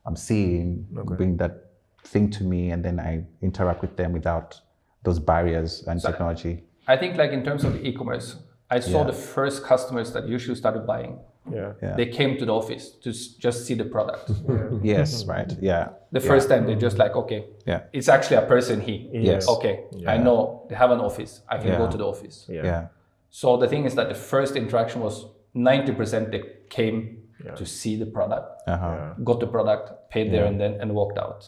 [SPEAKER 3] I'm seeing, bring that thing to me, and then I interact with them without those barriers and technology?
[SPEAKER 1] I think like in terms of e-commerce, I saw the first customers that usually started buying. They came to the office to just see the product.
[SPEAKER 3] Yes, right.
[SPEAKER 1] The first time they just like, okay, it's actually a person here.
[SPEAKER 3] Yes.
[SPEAKER 1] Okay, I know they have an office. I can go to the office. So the thing is that the first interaction was 90% they came to see the product, got the product, paid there and then, and walked out.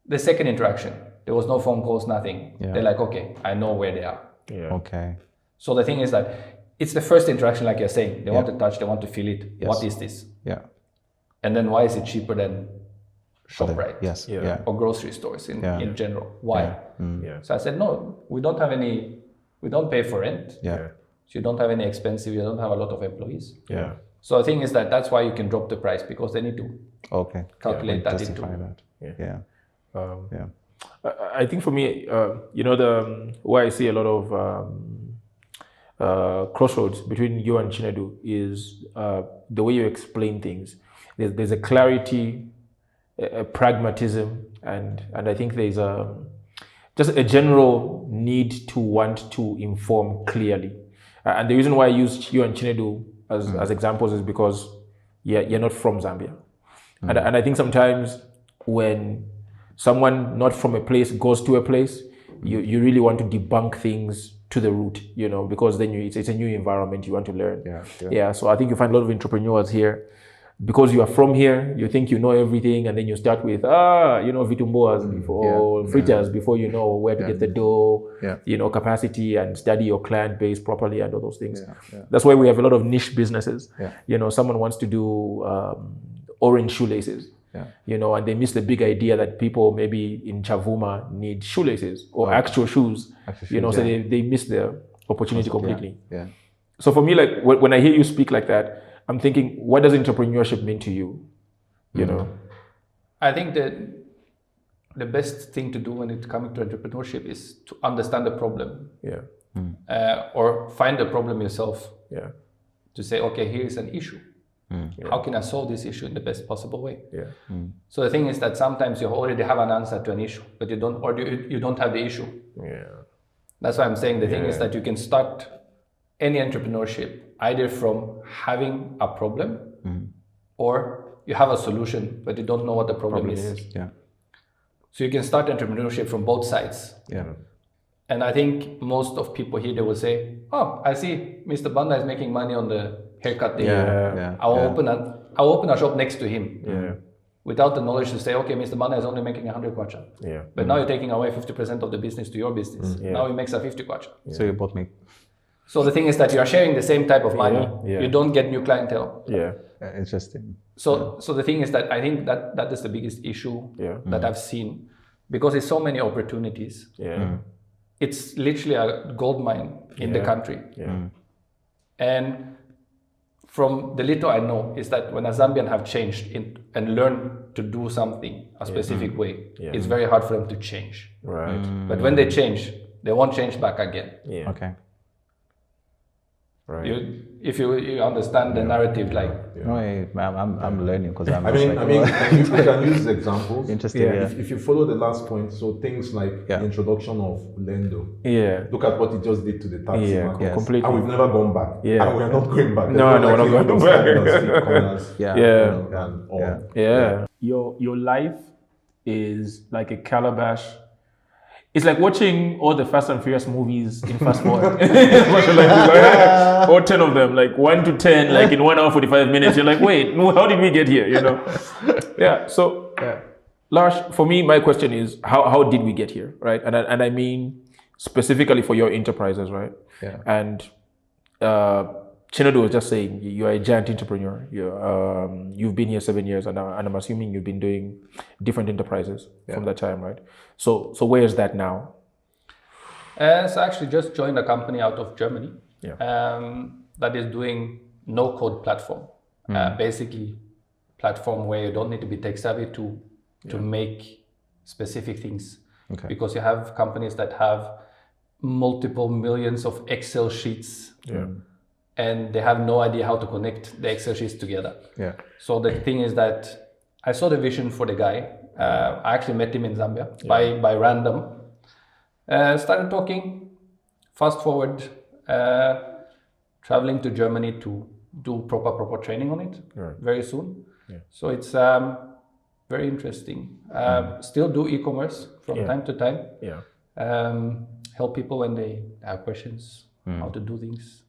[SPEAKER 1] The second interaction, there was no phone calls, nothing. They're like, okay, I know where they are.
[SPEAKER 3] Okay.
[SPEAKER 1] So the thing is that it's the first interaction, like you're saying. They want to touch, they want to feel it. What is this? And then why is it cheaper than ShopRite? Or grocery stores in general? Why? So I said, no, we don't pay for rent. So you don't have any expensive, you don't have a lot of employees. So the thing is that that's why you can drop the price, because they need to calculate that into.
[SPEAKER 4] I think for me, where I see a lot of crossroads between you and Chinedu is the way you explain things. There's a clarity, a pragmatism, and I think there's just a general need to want to inform clearly. And the reason why I used you and Chinedu as examples is because you're not from Zambia. And I think sometimes when someone not from a place goes to a place, you really want to debunk things to the root, because then it's a new environment, you want to learn. So I think you find a lot of entrepreneurs here, because you are from here, you think you know everything, and then you start with vitumboas before fritters before you know where to get the dough, capacity, and study your client base properly and all those things. That's why we have a lot of niche businesses. Someone wants to do orange shoelaces. And they miss the big idea that people maybe in Chavuma need shoelaces or actual shoes. So they miss the opportunity completely. So for me, like when I hear you speak like that, I'm thinking, what does entrepreneurship mean to you?
[SPEAKER 1] I think that the best thing to do when it comes to entrepreneurship is to understand the problem. Or find the problem yourself. To say, okay, here is an issue. How can I solve this issue in the best possible way? So the thing is that sometimes you already have an answer to an issue, but you don't have the issue. That's why I'm saying the thing is that you can start any entrepreneurship either from having a problem or you have a solution, but you don't know what the problem is. So you can start entrepreneurship from both sides. And I think most of people here, they will say, oh, I see Mr. Banda is making money on the haircut there. I'll open a shop next to him. Without the knowledge to say, okay, Mr. Banda is only making 100 kwacha. But now you're taking away 50% of the business to your business. Now he makes a 50 kwacha.
[SPEAKER 3] So you both make.
[SPEAKER 1] So the thing is that you are sharing the same type of money. You don't get new clientele.
[SPEAKER 3] Interesting.
[SPEAKER 1] So the thing is that I think that is the biggest issue that I've seen, because there's so many opportunities. It's literally a gold mine in the country. And from the little I know is that when a Zambian have changed and learned to do something a specific way, it's very hard for them to change. But when they change, they won't change back again.
[SPEAKER 3] Okay.
[SPEAKER 1] If you understand the narrative, like
[SPEAKER 3] I'm learning because I'm.
[SPEAKER 2] I mean, if we can use examples.
[SPEAKER 3] Interesting.
[SPEAKER 2] If you follow the last point, so things like the introduction of Lendo. Look at what it just did to the taxi market.
[SPEAKER 4] Completely.
[SPEAKER 2] And we've never gone back. And we're not going back.
[SPEAKER 4] No, we're not going back.
[SPEAKER 2] And
[SPEAKER 4] Your life is like a calabash It's like watching all the Fast and Furious movies in fast forward. All 10 of them, like 1 to 10, like in 1 hour 45 minutes. You're like, wait, how did we get here? Yeah. So, Lars, for me, my question is, how did we get here, right? And I mean specifically for your enterprises, right?
[SPEAKER 3] Yeah.
[SPEAKER 4] And Chinedu was just saying you are a giant entrepreneur. You've been here 7 years, and I'm assuming you've been doing different enterprises from that time, right? So where is that now?
[SPEAKER 1] So I actually just joined a company out of Germany that is doing no-code platform. Basically, platform where you don't need to be tech savvy to make specific things.
[SPEAKER 3] Okay.
[SPEAKER 1] Because you have companies that have multiple millions of Excel sheets. And they have no idea how to connect the Excel sheets together.
[SPEAKER 3] Yeah.
[SPEAKER 1] So the thing is that I saw the vision for the guy. I actually met him in Zambia by random. Started talking. Fast forward, traveling to Germany to do proper training on it very soon. So it's very interesting. Still do e-commerce from time to time. Help people when they have questions, how to do things.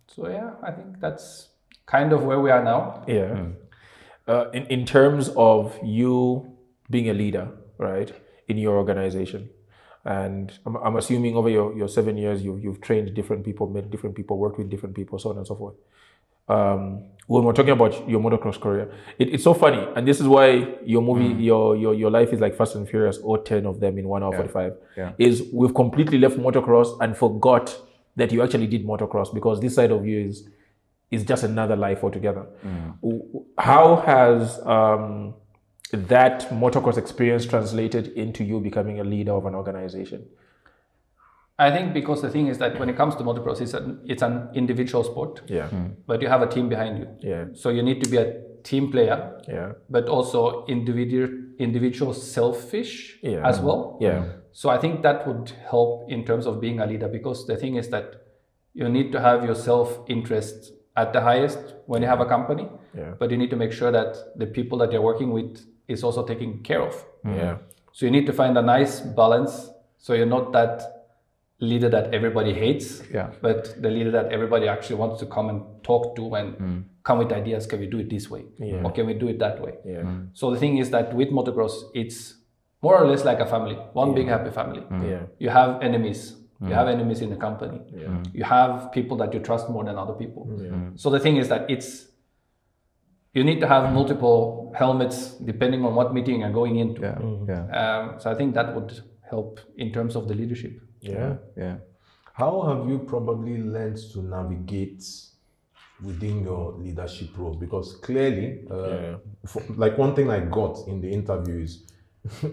[SPEAKER 1] So I think that's kind of where we are now.
[SPEAKER 4] In terms of you being a leader, right, in your organization, and I'm assuming over your 7 years you've trained different people, met different people, worked with different people, so on and so forth. When we're talking about your motocross career, it's so funny, and this is why your movie, your life is like Fast and Furious, or 10 of them in 1 hour 45. Is we've completely left motocross and forgot that you actually did motocross, because this side of you is just another life altogether. How has that motocross experience translated into you becoming a leader of an organization?
[SPEAKER 1] I think because the thing is that when it comes to motocross, it's an individual sport. But you have a team behind you. So you need to be a team player. But also individual selfish as well. So I think that would help in terms of being a leader, because the thing is that you need to have your self-interest at the highest when you have a company, but you need to make sure that the people that you're working with is also taken care of. So you need to find a nice balance, so you're not that leader that everybody hates, but the leader that everybody actually wants to come and talk to and come with ideas. Can we do it this way? Or can we do it that way? So the thing is that with motocross, it's more or less like a family, one big happy family. You have enemies. You have enemies in the company. You have people that you trust more than other people. So the thing is that you need to have multiple helmets depending on what meeting you're going into. So I think that would help in terms of the leadership.
[SPEAKER 2] How have you probably learned to navigate within your leadership role? Because clearly, like one thing I got in the interview is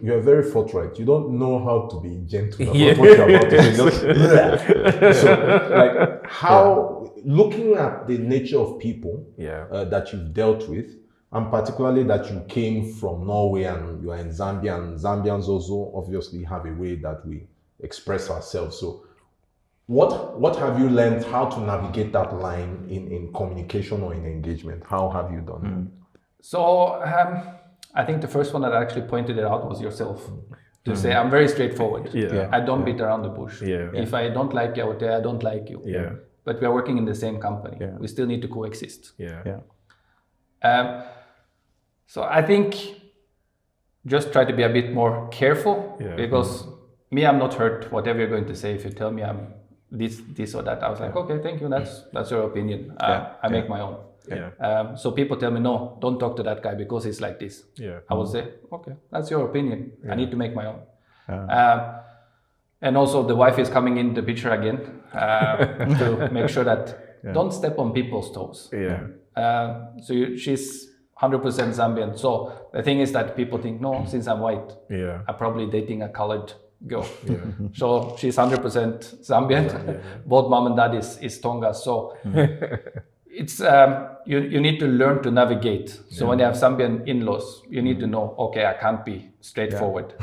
[SPEAKER 2] you are very forthright. You don't know how to be gentle about what you're about to say. So, like, how, looking at the nature of people that you've dealt with, and particularly that you came from Norway and you are in Zambia, and Zambians also obviously have a way that we express ourselves. So, what have you learned how to navigate that line in communication or in engagement? How have you done that?
[SPEAKER 1] So, I think the first one that actually pointed it out was yourself. To say, I'm very straightforward. I don't beat around the bush. If I don't like you, I would say I don't like you. But we are working in the same company. We still need to coexist. So I think just try to be a bit more careful, because me, I'm not hurt whatever you're going to say. If you tell me I'm this or that, I was like, okay, thank you. That's your opinion. I make my own. So people tell me, no, don't talk to that guy because he's like this. I would say, okay, that's your opinion. I need to make my own. And also the wife is coming in the picture again to make sure that don't step on people's toes. So she's 100% Zambian. So the thing is that people think, no, since I'm white, I'm probably dating a colored girl. So she's 100% Zambian. Both mom and dad is Tonga. So it's you need to learn to navigate. So when you have Zambian in-laws, you need to know, okay, I can't be straightforward.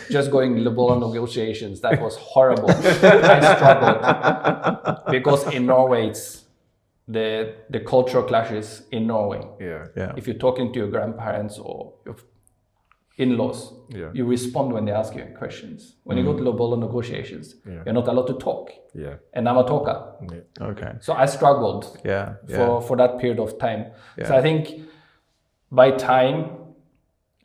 [SPEAKER 1] Just going liberal negotiations, that was horrible. I struggled because in Norway it's the cultural clashes in Norway. If you're talking to your grandparents or in-laws.
[SPEAKER 4] Yeah.
[SPEAKER 1] You respond when they ask you questions. When you go to low-ball negotiations, you're not allowed to talk.
[SPEAKER 4] Yeah.
[SPEAKER 1] And I'm a talker.
[SPEAKER 4] Yeah.
[SPEAKER 3] Okay.
[SPEAKER 1] So I struggled for that period of time. So I think by time,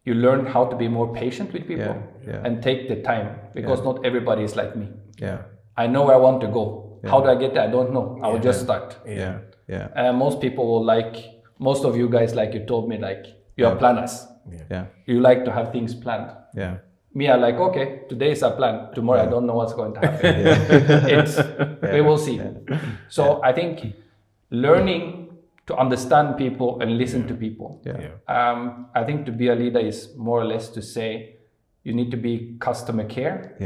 [SPEAKER 1] you learn how to be more patient with people and take the time, because not everybody is like me.
[SPEAKER 3] Yeah.
[SPEAKER 1] I know where I want to go. How do I get there? I don't know. I will just start.
[SPEAKER 3] Yeah. Yeah.
[SPEAKER 1] Most people will most of you guys, like you told me, you are planners.
[SPEAKER 3] Yeah.
[SPEAKER 1] You like to have things planned.
[SPEAKER 3] Yeah.
[SPEAKER 1] Me, I okay, today is a plan. Tomorrow, I don't know what's going to happen. We will see. So I think learning to understand people and listen to people. I think to be a leader is more or less to say you need to be customer care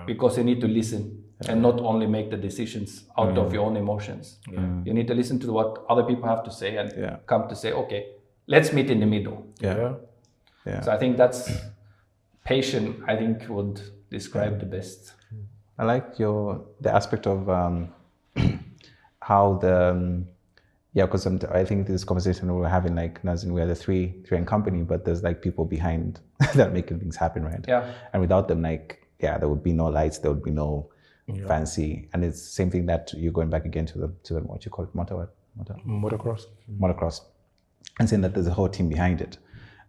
[SPEAKER 1] because you need to listen and not only make the decisions out of your own emotions. You need to listen to what other people have to say and come to say, okay, let's meet in the middle. So I think that's patient, I think would describe the best.
[SPEAKER 3] I like the aspect of how because I think this conversation we're having, as in we are the three in company, but there's people behind that are making things happen, right?
[SPEAKER 1] Yeah.
[SPEAKER 3] And without them, there would be no lights, there would be no fancy. And it's the same thing that you're going back again to the what you call it, motocross, and saying that there's a whole team behind it.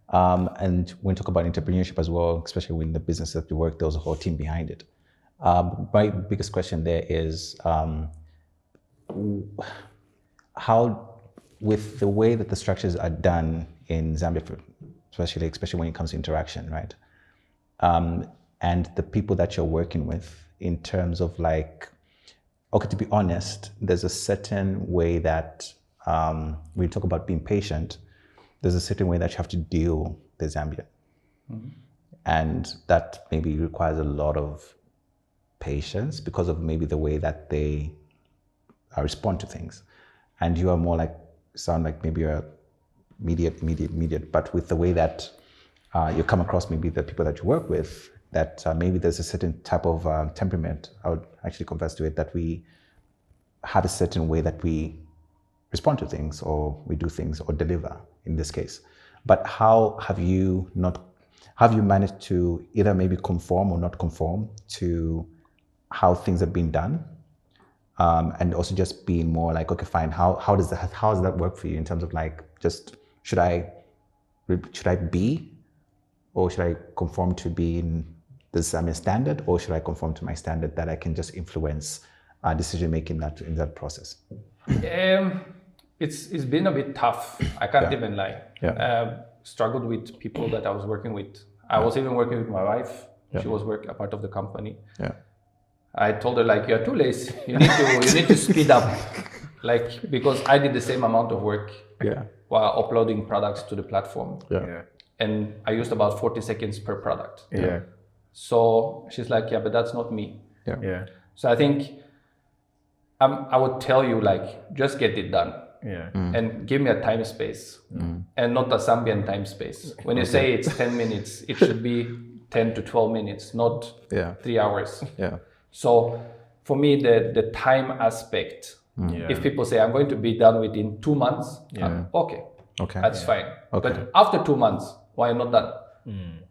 [SPEAKER 3] And when we talk about entrepreneurship as well, especially in the business that we work, there's a whole team behind it. My biggest question there is how, with the way that the structures are done in Zambia, especially when it comes to interaction, right? And the people that you're working with, in terms of to be honest, there's a certain way that when you talk about being patient, there's a certain way that you have to deal with Zambia. And that maybe requires a lot of patience because of maybe the way that they respond to things. And you are more sound like maybe you're immediate, but with the way that you come across maybe the people that you work with, that maybe there's a certain type of temperament, I would actually confess to it, that we have a certain way that we respond to things or we do things or deliver in this case. But how have you managed to either maybe conform or not conform to how things have been done? And also just being more okay, fine, how does that work for you in terms of just should I be, or should I conform to being the Zambian standard, or should I conform to my standard that I can just influence decision making in that process?
[SPEAKER 1] It's been a bit tough. I can't even lie. Struggled with people that I was working with. I was even working with my wife. She was a part of the company. I told her you're too lazy. You need to speed up, because I did the same amount of work while uploading products to the platform. And I used about 40 seconds per product. So she's but that's not me. So I think I would tell you just get it done. And give me a time space and not a Zambian time space. When you say it's 10 minutes, it should be 10 to 12 minutes, not 3 hours. So for me, the time aspect, if people say I'm going to be done within 2 months, okay, that's fine. But after 2 months, why not done?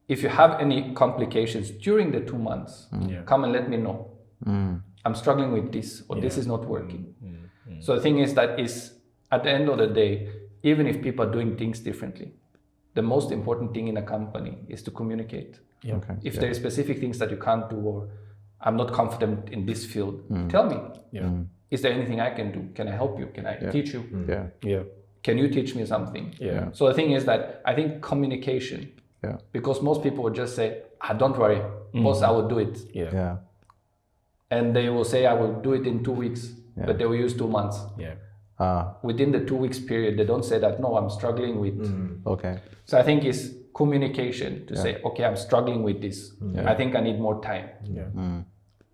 [SPEAKER 1] If you have any complications during the 2 months, come and let me know. I'm struggling with this, or this is not working. So the thing is that at the end of the day, even if people are doing things differently, the most important thing in a company is to communicate. If there are specific things that you can't do, or I'm not confident in this field, tell me. Is there anything I can do? Can I help you? Can I teach you? Can you teach me something? So the thing is that I think communication, because most people would just say, don't worry, boss, I will do it. And they will say, I will do it in 2 weeks, but they will use 2 months. Within the 2 weeks period, they don't say that, no, I'm struggling with. So I think it's communication to say, okay, I'm struggling with this. I think I need more time.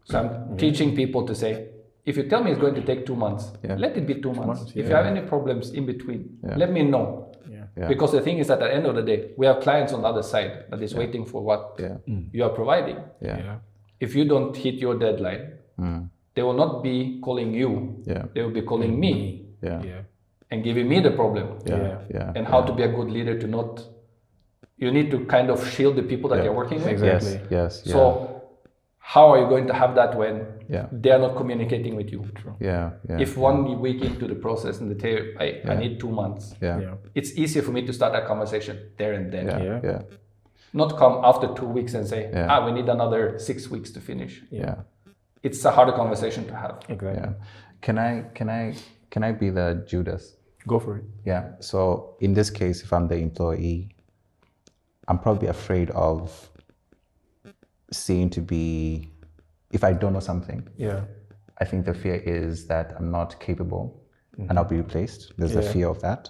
[SPEAKER 1] So I'm teaching people to say, if you tell me it's going to take 2 months, let it be 2 months. If you have any problems in between, let me know. Because the thing is that at the end of the day, we have clients on the other side that is waiting for what you are providing. If you don't hit your deadline, they will not be calling you. They will be calling me and giving me the problem. And how to be a good leader to not, you need to kind of shield the people that you're working with.
[SPEAKER 4] Exactly.
[SPEAKER 3] Yes.
[SPEAKER 1] So how are you going to have that when
[SPEAKER 3] Yeah.
[SPEAKER 1] they are not communicating with you?
[SPEAKER 3] Yeah.
[SPEAKER 1] If 1 week into the process and they tell you, I need 2 months,
[SPEAKER 3] Yeah.
[SPEAKER 1] it's easier for me to start that conversation there and then.
[SPEAKER 3] Yeah.
[SPEAKER 1] Not come after 2 weeks and say, we need another 6 weeks to finish.
[SPEAKER 3] Yeah.
[SPEAKER 1] It's a harder conversation to have.
[SPEAKER 4] Exactly.
[SPEAKER 3] Yeah. Can I be the Judas?
[SPEAKER 4] Go for it.
[SPEAKER 3] Yeah. So in this case, if I'm the employee, I'm probably afraid of seeing to be, if I don't know something, I think the fear is that I'm not capable and I'll be replaced. There's a fear of that.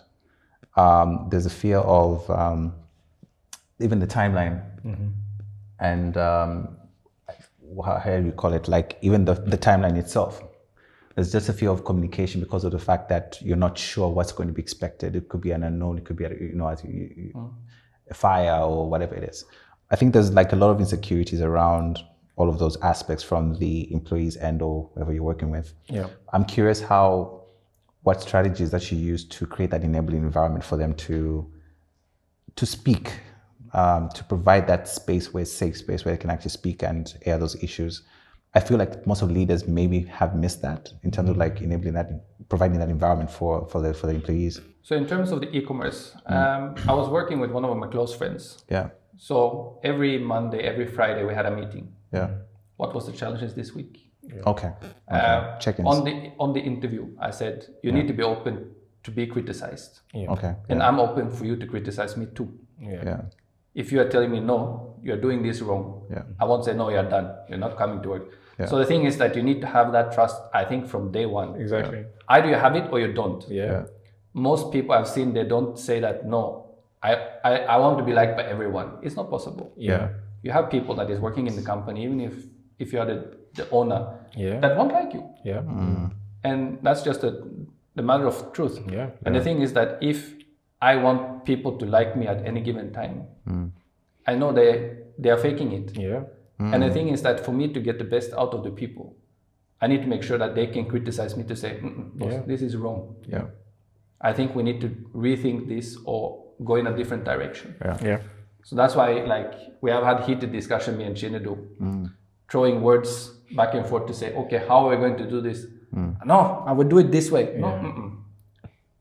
[SPEAKER 3] There's a fear of even the timeline and how do you call it? Like even the timeline itself. There's just a fear of communication because of the fact that you're not sure what's going to be expected. It could be an unknown. It could be a fire or whatever it is. I think there's like a lot of insecurities around all of those aspects from the employees and or whoever you're working with.
[SPEAKER 4] Yeah.
[SPEAKER 3] I'm curious what strategies that you use to create that enabling environment for them to speak, to provide that space where it's safe space where they can actually speak and air those issues. I feel like most of leaders maybe have missed that in terms of like enabling that, providing that environment for the employees.
[SPEAKER 1] So in terms of the e-commerce, I was working with one of my close friends.
[SPEAKER 3] Yeah.
[SPEAKER 1] So every Monday, every Friday, we had a meeting.
[SPEAKER 3] Yeah.
[SPEAKER 1] What was the challenges this week?
[SPEAKER 3] Okay. Check-ins.
[SPEAKER 1] On the interview, I said, you need to be open to be criticized.
[SPEAKER 3] Okay.
[SPEAKER 1] And I'm open for you to criticize me too.
[SPEAKER 3] Yeah.
[SPEAKER 1] If you are telling me, no, you're doing this wrong, I won't say, no, you're done. You're not coming to work.
[SPEAKER 3] Yeah.
[SPEAKER 1] So the thing is that you need to have that trust, I think, from day one.
[SPEAKER 4] Exactly.
[SPEAKER 1] Either you have it or you don't.
[SPEAKER 4] Yeah.
[SPEAKER 1] Most people I've seen, they don't say that, no, I want to be liked by everyone. It's not possible.
[SPEAKER 4] Yeah.
[SPEAKER 1] You have people that is working in the company, even if you are the owner,
[SPEAKER 4] Yeah.
[SPEAKER 1] that won't like you.
[SPEAKER 4] Yeah.
[SPEAKER 1] And that's just the matter of truth.
[SPEAKER 4] Yeah.
[SPEAKER 1] And the thing is that if I want people to like me at any given time, I know they are faking it.
[SPEAKER 4] Yeah.
[SPEAKER 1] And the thing is that for me to get the best out of the people, I need to make sure that they can criticize me to say, boss, this is wrong.
[SPEAKER 3] Yeah.
[SPEAKER 1] I think we need to rethink this or go in a different direction.
[SPEAKER 4] Yeah.
[SPEAKER 1] So that's why, like, we have had heated discussion, me and Chinedu, throwing words back and forth to say, okay, how are we going to do this? No, I would do it this way. No,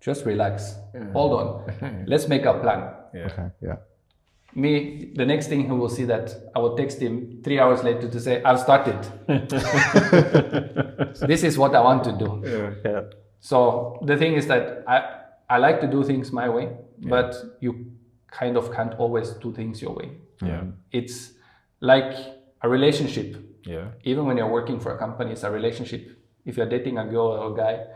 [SPEAKER 1] just relax. Hold on. Let's make a plan.
[SPEAKER 4] Yeah.
[SPEAKER 3] Okay. Yeah.
[SPEAKER 1] Me, the next thing he will see that I will text him 3 hours later to say, I've started. This is what I want to do.
[SPEAKER 4] Yeah.
[SPEAKER 1] So the thing is that I like to do things my way, but you kind of can't always do things your way.
[SPEAKER 4] Yeah.
[SPEAKER 1] It's like a relationship.
[SPEAKER 4] Yeah.
[SPEAKER 1] Even when you're working for a company, it's a relationship. If you're dating a girl or a guy,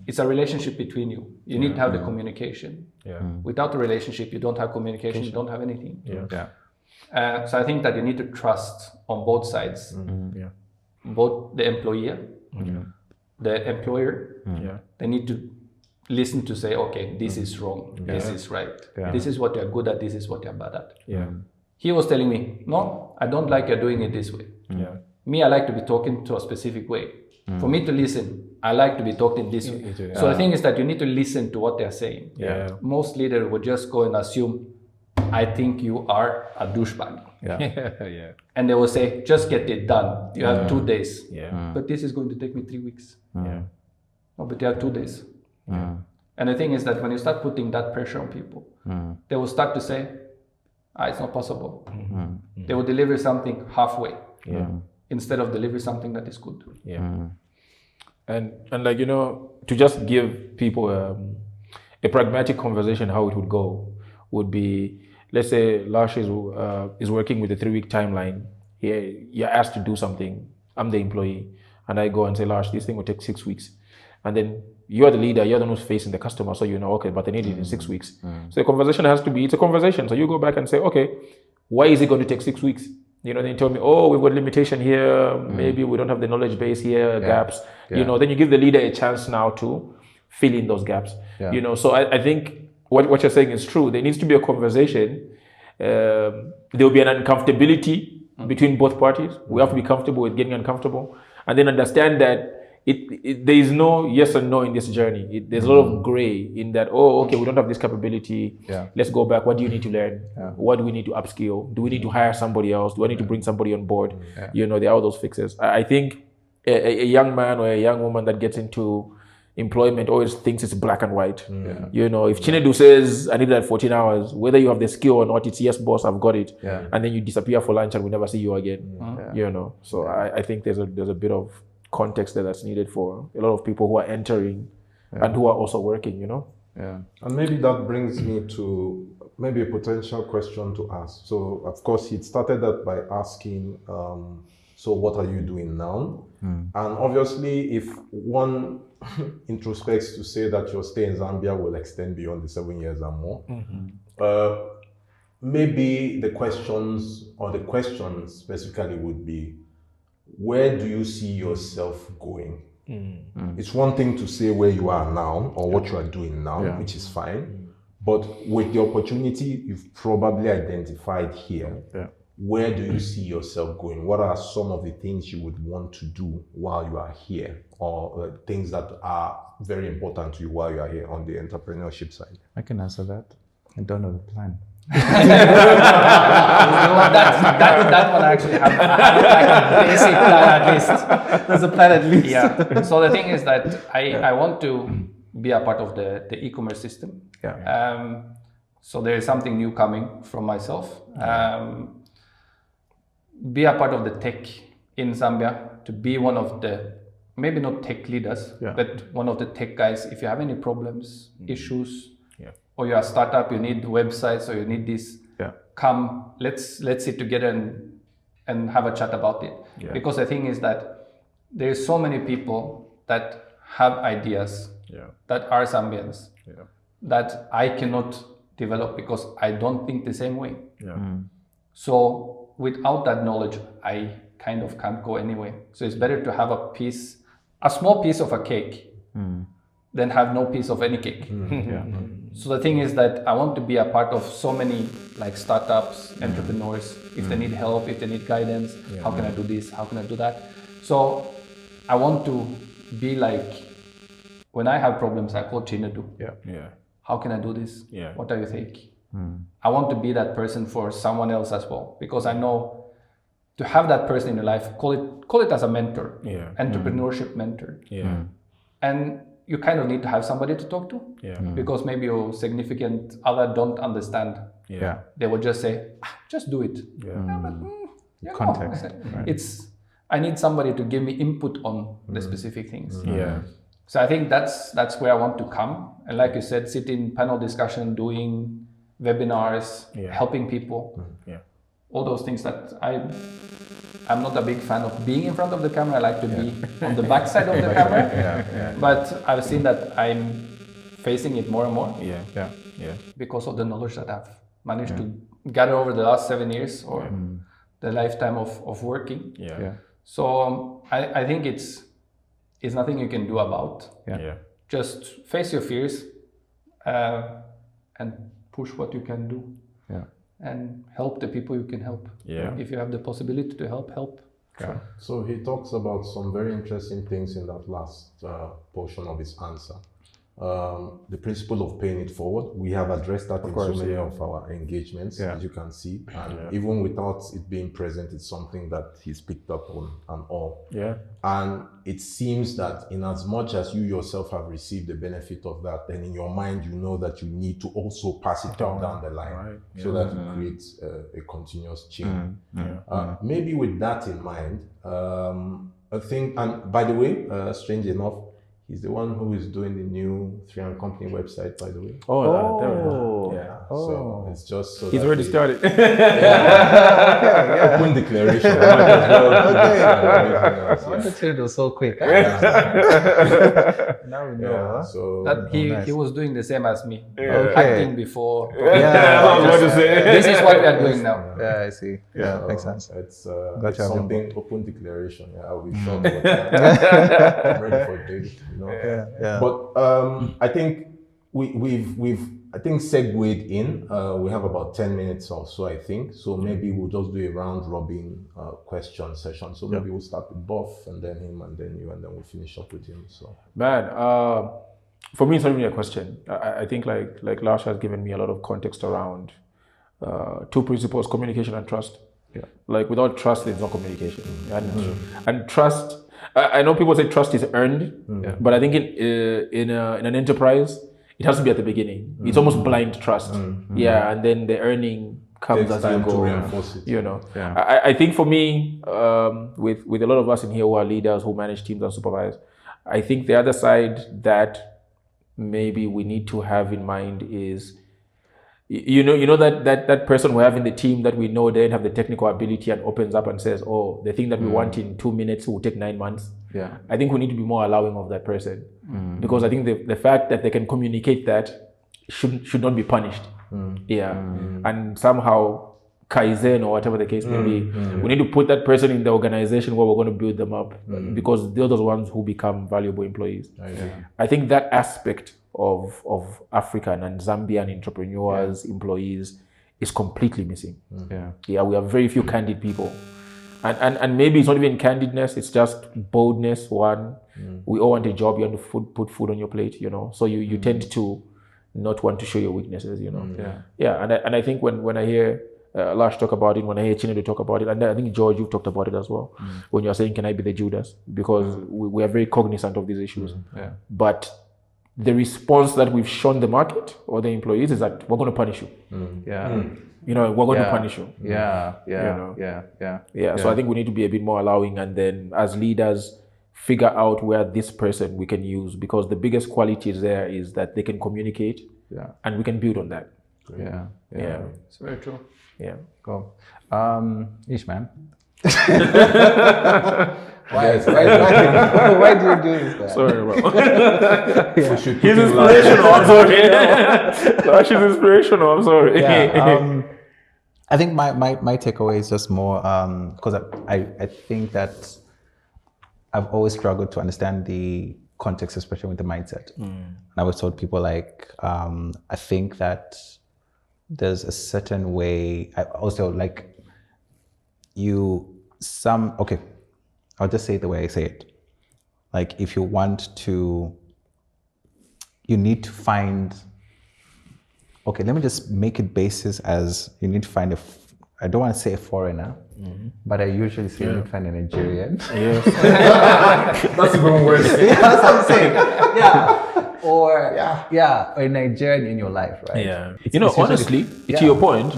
[SPEAKER 1] it's a relationship between you. You need to have the communication.
[SPEAKER 4] Yeah.
[SPEAKER 1] Without a relationship, you don't have communication, you don't have anything.
[SPEAKER 4] Yeah.
[SPEAKER 1] So I think that you need to trust on both sides,
[SPEAKER 4] Yeah.
[SPEAKER 1] both the employer, the employer.
[SPEAKER 4] Yeah.
[SPEAKER 1] They need to listen to say, okay, this is wrong, this is right, this is what you're good at, this is what you're bad at.
[SPEAKER 4] Yeah.
[SPEAKER 1] He was telling me, no, I don't like you're doing it this way.
[SPEAKER 4] Yeah.
[SPEAKER 1] Me, I like to be talking to a specific way. For me to listen, I like to be talking this way. So the thing is that you need to listen to what they're saying.
[SPEAKER 4] Yeah.
[SPEAKER 1] Most leaders would just go and assume, I think you are a douchebag.
[SPEAKER 3] Yeah.
[SPEAKER 4] Yeah.
[SPEAKER 1] And they will say, just get it done. You have 2 days.
[SPEAKER 4] Yeah.
[SPEAKER 1] But this is going to take me 3 weeks.
[SPEAKER 4] Yeah.
[SPEAKER 1] No, but you have 2 days. And the thing is that when you start putting that pressure on people, they will start to say, it's not possible. They will deliver something halfway instead of deliver something that is good.
[SPEAKER 4] Yeah. And like, to just give people a pragmatic conversation, how it would go would be, let's say Lars is working with a 3-week timeline. You're asked to do something. I'm the employee. And I go and say, Lars, this thing will take 6 weeks. And then you're the leader, you're the one who's facing the customer. So okay, but they need it in 6 weeks. So the conversation has to be, it's a conversation. So you go back and say, okay, why is it going to take 6 weeks? Then you tell me, we've got limitation here. Maybe we don't have the knowledge base here, gaps. Then you give the leader a chance now to fill in those gaps. So I think what you're saying is true. There needs to be a conversation. There will be an uncomfortability between both parties. We have to be comfortable with getting uncomfortable, and then understand that there is no yes or no in this journey. There's a lot of gray in that. Oh, okay, we don't have this capability.
[SPEAKER 3] Yeah.
[SPEAKER 4] Let's go back. What do you need to learn? What do we need to upskill? Do we need to hire somebody else? Do I need to bring somebody on board? There are all those fixes. I think a young man or a young woman that gets into employment always thinks it's black and white. If Chinedu says I need that 14 hours, whether you have the skill or not, it's yes, boss, I've got it. And then you disappear for lunch and we never see you again. So I think there's a bit of context that's needed for a lot of people who are entering and who are also working.
[SPEAKER 2] And maybe that brings me to maybe a potential question to ask. So of course he started that by asking, so what are you doing now? And obviously if one introspects to say that your stay in Zambia will extend beyond the 7 years and more, maybe the questions specifically would be, where do you see yourself going? It's one thing to say where you are now or what you are doing now, which is fine. But with the opportunity you've probably identified here, where do you see yourself going? What are some of the things you would want to do while you are here, or things that are very important to you while you are here on the entrepreneurship side?
[SPEAKER 3] I can answer that. I don't know the plan.
[SPEAKER 1] that one actually have like a basic plan at least.
[SPEAKER 3] There's a plan at least.
[SPEAKER 1] Yeah. So the thing is that I want to be a part of the e-commerce system. So there is something new coming from myself. Be a part of the tech in Zambia, to be one of the, maybe not tech leaders, but one of the tech guys. If you have any problems, issues, or you're a startup, you need websites, or you need this, come, let's sit together and have a chat about it. Because the thing is that there's so many people that have ideas that are Zambians that I cannot develop because I don't think the same way. So without that knowledge, I kind of can't go anyway. So it's better to have a small piece of a cake than have no piece of any cake. So the thing is that I want to be a part of so many like startups, entrepreneurs, if they need help, if they need guidance, how can I do this, how can I do that? So I want to be like, when I have problems, I call Chinedu. How can I do this? What do you think? I want to be that person for someone else as well, because I know to have that person in your life, call it as a mentor, entrepreneurship mentor. And you kind of need to have somebody to talk to, because maybe your significant other don't understand. They will just say, just do it.
[SPEAKER 3] Context.
[SPEAKER 1] I need somebody to give me input on the specific things. So I think that's where I want to come. And like you said, sit in panel discussion, doing webinars, helping people. All those things that I'm not a big fan of being in front of the camera. I like to be on the back side of the camera. But I've seen that I'm facing it more and more. Because of the knowledge that I've managed to gather over the last 7 years, or the lifetime of working. So I think it's nothing you can do about. Just face your fears and push what you can do. And help the people you can help. If you have the possibility to help.
[SPEAKER 2] So he talks about some very interesting things in that last portion of his answer. The principle of paying it forward. We have addressed that in so many of our engagements, as you can see. And even without it being present, it's something that he's picked up on and all. And it seems that in as much as you yourself have received the benefit of that, then in your mind, you know that you need to also pass it down the line, so that it creates a continuous chain. Maybe with that in mind, I think, and by the way, strange enough, he's the one who is doing the new 3 Company website, by the way. So it's just so
[SPEAKER 4] he's already started.
[SPEAKER 2] Open declaration.
[SPEAKER 3] Why did you do so quick? Now we know.
[SPEAKER 2] So
[SPEAKER 1] that he was doing the same as me.
[SPEAKER 3] Okay.
[SPEAKER 1] Acting before.
[SPEAKER 4] I was about to say.
[SPEAKER 1] This is what we are doing now.
[SPEAKER 3] I see. Makes sense.
[SPEAKER 2] It's
[SPEAKER 3] Gotcha.
[SPEAKER 2] something open declaration. I'll be sure. I'm ready for it, you know. But I think we've I think segued in. We have about 10 minutes or so, I think. So maybe we'll just do a round robin question session. So maybe we'll start with Buff and then him and then you and then we'll finish up with him. So
[SPEAKER 4] Man, for me, it's not even a question. I think like Lars has given me a lot of context around two principles: communication and trust. Yeah. Like without trust, there's no communication. And trust. I know people say trust is earned, but I think in an enterprise, it has to be at the beginning. It's almost blind trust. Yeah, and then the earning comes as you go. You know, I think for me, with a lot of us in here who are leaders, who manage teams and supervise, I think the other side that maybe we need to have in mind is, you know that person we have in the team that we know they don't have the technical ability and opens up and says, oh, the thing that we want in 2 minutes will take 9 months. Yeah, I think we need to be more allowing of that person, because I think the fact that they can communicate that should not be punished. And somehow Kaizen or whatever the case may be, we need to put that person in the organization where we're going to build them up, because they're the ones who become valuable employees. I think that aspect of African and Zambian entrepreneurs, employees, is completely missing. We have very few candid people. And maybe it's not even candidness, it's just boldness. One, we all want a job, you want to put food on your plate, you know. So you tend to not want to show your weaknesses, you know. And I think when I hear Lars talk about it, when I hear Chinedu talk about it, and I think George, you've talked about it as well, when you're saying, can I be the Judas? Because we are very cognizant of these issues. But the response that we've shown the market or the employees is that we're going to punish you. You know, we're going to punish you. So I think we need to be a bit more allowing, and then as leaders, figure out where this person we can use, because the biggest quality there is that they can communicate, and we can build on that.
[SPEAKER 1] It's very true.
[SPEAKER 3] Cool. Ishman.
[SPEAKER 2] Why
[SPEAKER 3] Why do you do this, guy?
[SPEAKER 4] Sorry, bro. He's inspirational. I'm sorry. Lars is inspirational. I'm sorry.
[SPEAKER 3] I think my takeaway is just more because I think that I've always struggled to understand the context, especially with the mindset. And I always told people like I think that there's a certain way. I also like I'll just say it the way I say it. Like if you want to, you need to find, let me just make it basis as you need to find I don't want to say a foreigner, but I usually say you need to find a Nigerian.
[SPEAKER 2] That's even worse.
[SPEAKER 3] That's what I'm saying. Or a Nigerian in your life, right?
[SPEAKER 4] You know, honestly, to your point,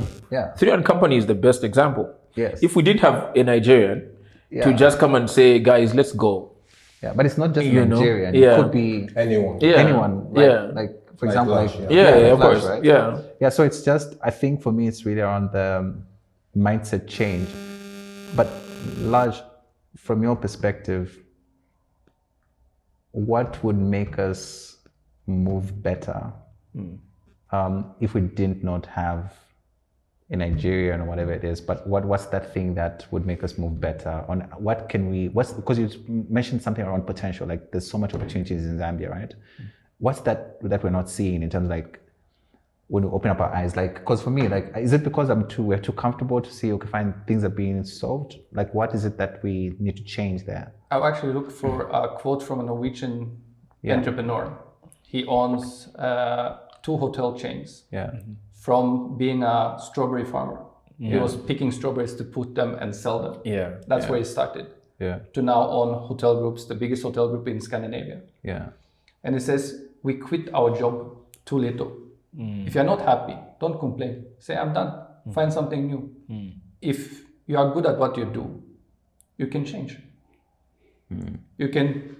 [SPEAKER 4] 300 Company is the best example.
[SPEAKER 3] Yes.
[SPEAKER 4] If we did have a Nigerian to just come and say, guys, let's go.
[SPEAKER 3] Yeah, but it's not just Nigerian. It could be
[SPEAKER 2] anyone.
[SPEAKER 3] Anyone. Right? Like for example,
[SPEAKER 2] Lars,
[SPEAKER 4] of course.
[SPEAKER 3] Right?
[SPEAKER 4] Yeah.
[SPEAKER 3] So it's just, I think for me, it's really around the mindset change. But Lars, from your perspective, what would make us move better if we did not have a Nigerian or whatever it is, but what's that thing that would make us move better? On what can we, because you mentioned something around potential, like there's so much opportunities in Zambia, right? What's that we're not seeing in terms of like, when we open up our eyes, like, because for me, like, is it because we're too comfortable to see, find things are being solved? Like, what is it that we need to change there?
[SPEAKER 1] I've actually looked for a quote from a Norwegian entrepreneur. He owns 2 hotel chains. From being a strawberry farmer. He was picking strawberries to put them and sell them. That's where he started. To now own hotel groups, the biggest hotel group in Scandinavia. And he says, we quit our job too little. If you're not happy, don't complain. Say, I'm done. Find something new. If you are good at what you do, you can change. You can,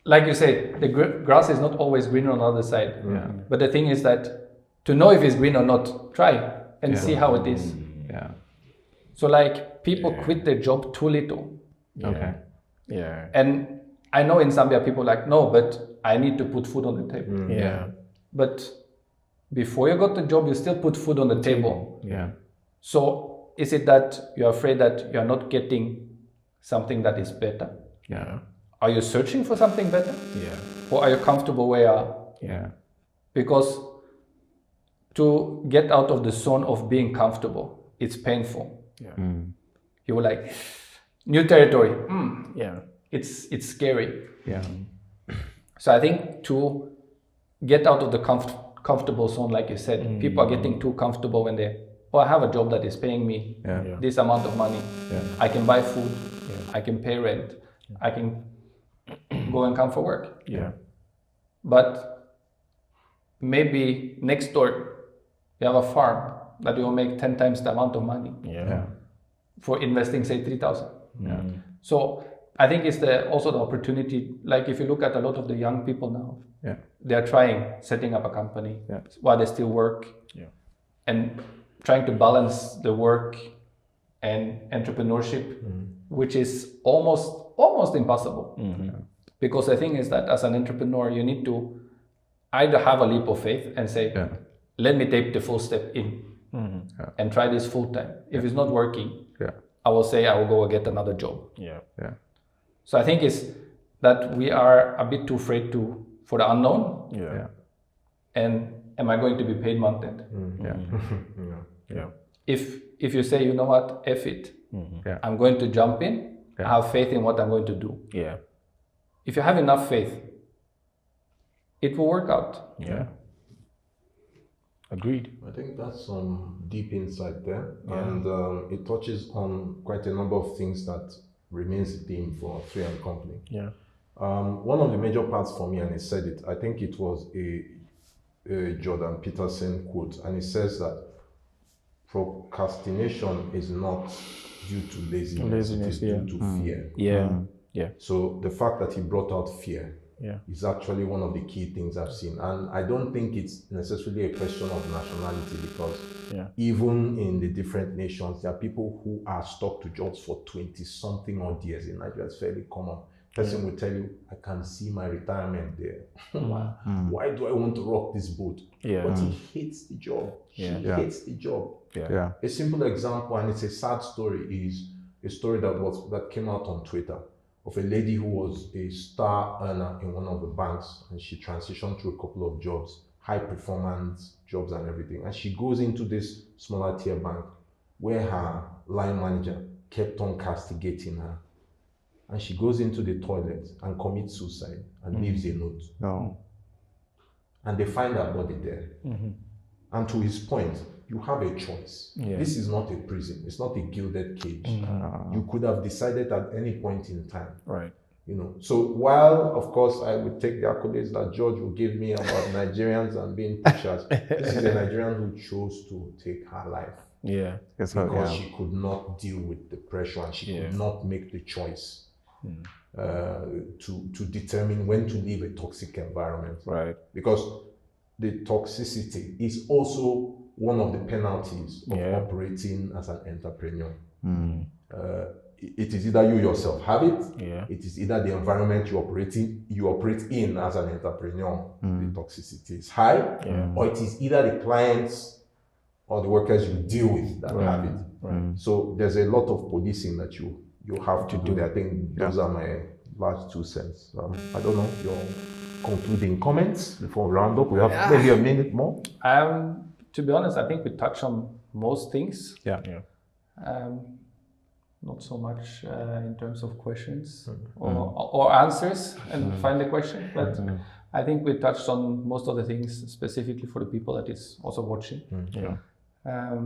[SPEAKER 1] like you say, the grass is not always greener on the other side. But the thing is that to know if it's green or not, try and see how it is. So like people quit their job too little. And I know in Zambia people are like, no, but I need to put food on the table. But before you got the job, you still put food on the table. So is it that you're afraid that you're not getting something that is better? Are you searching for something better? Or are you comfortable where you are? Because to get out of the zone of being comfortable, it's painful.
[SPEAKER 4] Yeah.
[SPEAKER 1] You're like, new territory.
[SPEAKER 4] Yeah.
[SPEAKER 1] It's scary.
[SPEAKER 3] Yeah.
[SPEAKER 1] So I think to get out of the comfortable zone, like you said, people are getting too comfortable when I have a job that is paying me this amount of money. I can buy food. I can pay rent. I can go and come for work.
[SPEAKER 4] Yeah.
[SPEAKER 1] But maybe next door you have a farm that you will make 10 times the amount of money for investing, say, 3,000. So I think it's also the opportunity. Like if you look at a lot of the young people now, they are setting up a company while they still work, and trying to balance the work and entrepreneurship, which is almost impossible. Because the thing is that as an entrepreneur, you need to either have a leap of faith and say, let me take the full step in and try this full time. If it's not working, I will say I will go and get another job. So I think it's that we are a bit too afraid for the unknown. And am I going to be paid month end? If you say, you know what, F it, I'm going to jump in, I have faith in what I'm going to do. If you have enough faith, it will work out.
[SPEAKER 4] Agreed.
[SPEAKER 2] I think that's some deep insight there, and it touches on quite a number of things that remains a theme for 3M Company. One of the major parts for me, and he said it, I think it was a Jordan Peterson quote, and it says that procrastination is not due to laziness, it is due to fear. So the fact that he brought out fear is actually one of the key things I've seen. And I don't think it's necessarily a question of nationality, because even in the different nations, there are people who are stuck to jobs for 20-something odd years. In Nigeria, it's fairly common. Person will tell you, I can see my retirement there. Why do I want to rock this boat? But he hates the job. He hates the job. A simple example, and it's a sad story, is a story that came out on Twitter of a lady who was a star earner in one of the banks, and she transitioned through a couple of jobs, high performance jobs and everything. And she goes into this smaller tier bank where her line manager kept on castigating her. And she goes into the toilet and commits suicide and leaves a note. And they find her body there. And to his point, you have a choice. This is not a prison. It's not a gilded cage. You could have decided at any point in time. So while, of course, I would take the accolades that George will give me about Nigerians and being pushers, this is a Nigerian who chose to take her life. Because she could not deal with the pressure, and she could not make the choice to determine when to leave a toxic environment. Because the toxicity is also one of the penalties of operating as an entrepreneur. It is either you yourself have it, it is either the environment you operate in as an entrepreneur, the toxicity is high, or it is either the clients or the workers you deal with that have it. So there's a lot of policing that you have to do. I think those are my last 2 cents. I don't know your concluding comments before we round up. We have maybe a minute more.
[SPEAKER 1] To be honest, I think we touched on most things. Not so much in terms of questions or answers and find the question, but I think we touched on most of the things specifically for the people that is also watching. I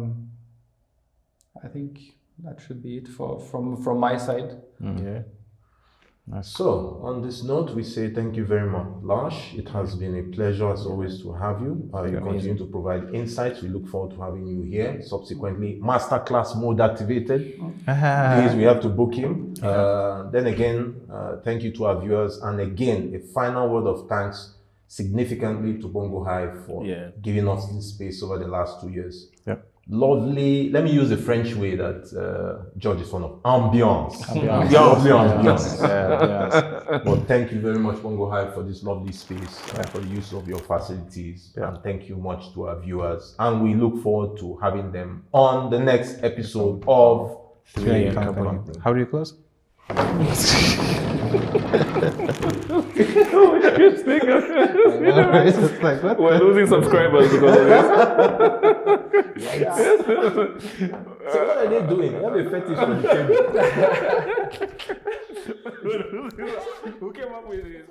[SPEAKER 1] think that should be it from my side.
[SPEAKER 2] So, on this note, we say thank you very much, Lars. It has been a pleasure, as always, to have you. You continue to provide insights. We look forward to having you here. Subsequently, masterclass mode activated. Please, we have to book him. Then again, thank you to our viewers. And again, a final word of thanks significantly to Bongo Hive for giving us this space over the last 2 years. Lovely, let me use the French way that George is fond of, ambiance. But thank you very much, Bongo Hive, for this lovely space, for the use of your facilities. And thank you much to our viewers. And we look forward to having them on the next episode of 3M Company.
[SPEAKER 3] How do you close?
[SPEAKER 4] Interesting.
[SPEAKER 3] It's like, what?
[SPEAKER 4] We're losing subscribers because of this.
[SPEAKER 2] So what are they doing? They have a fetish for the table.
[SPEAKER 4] Who came up with this?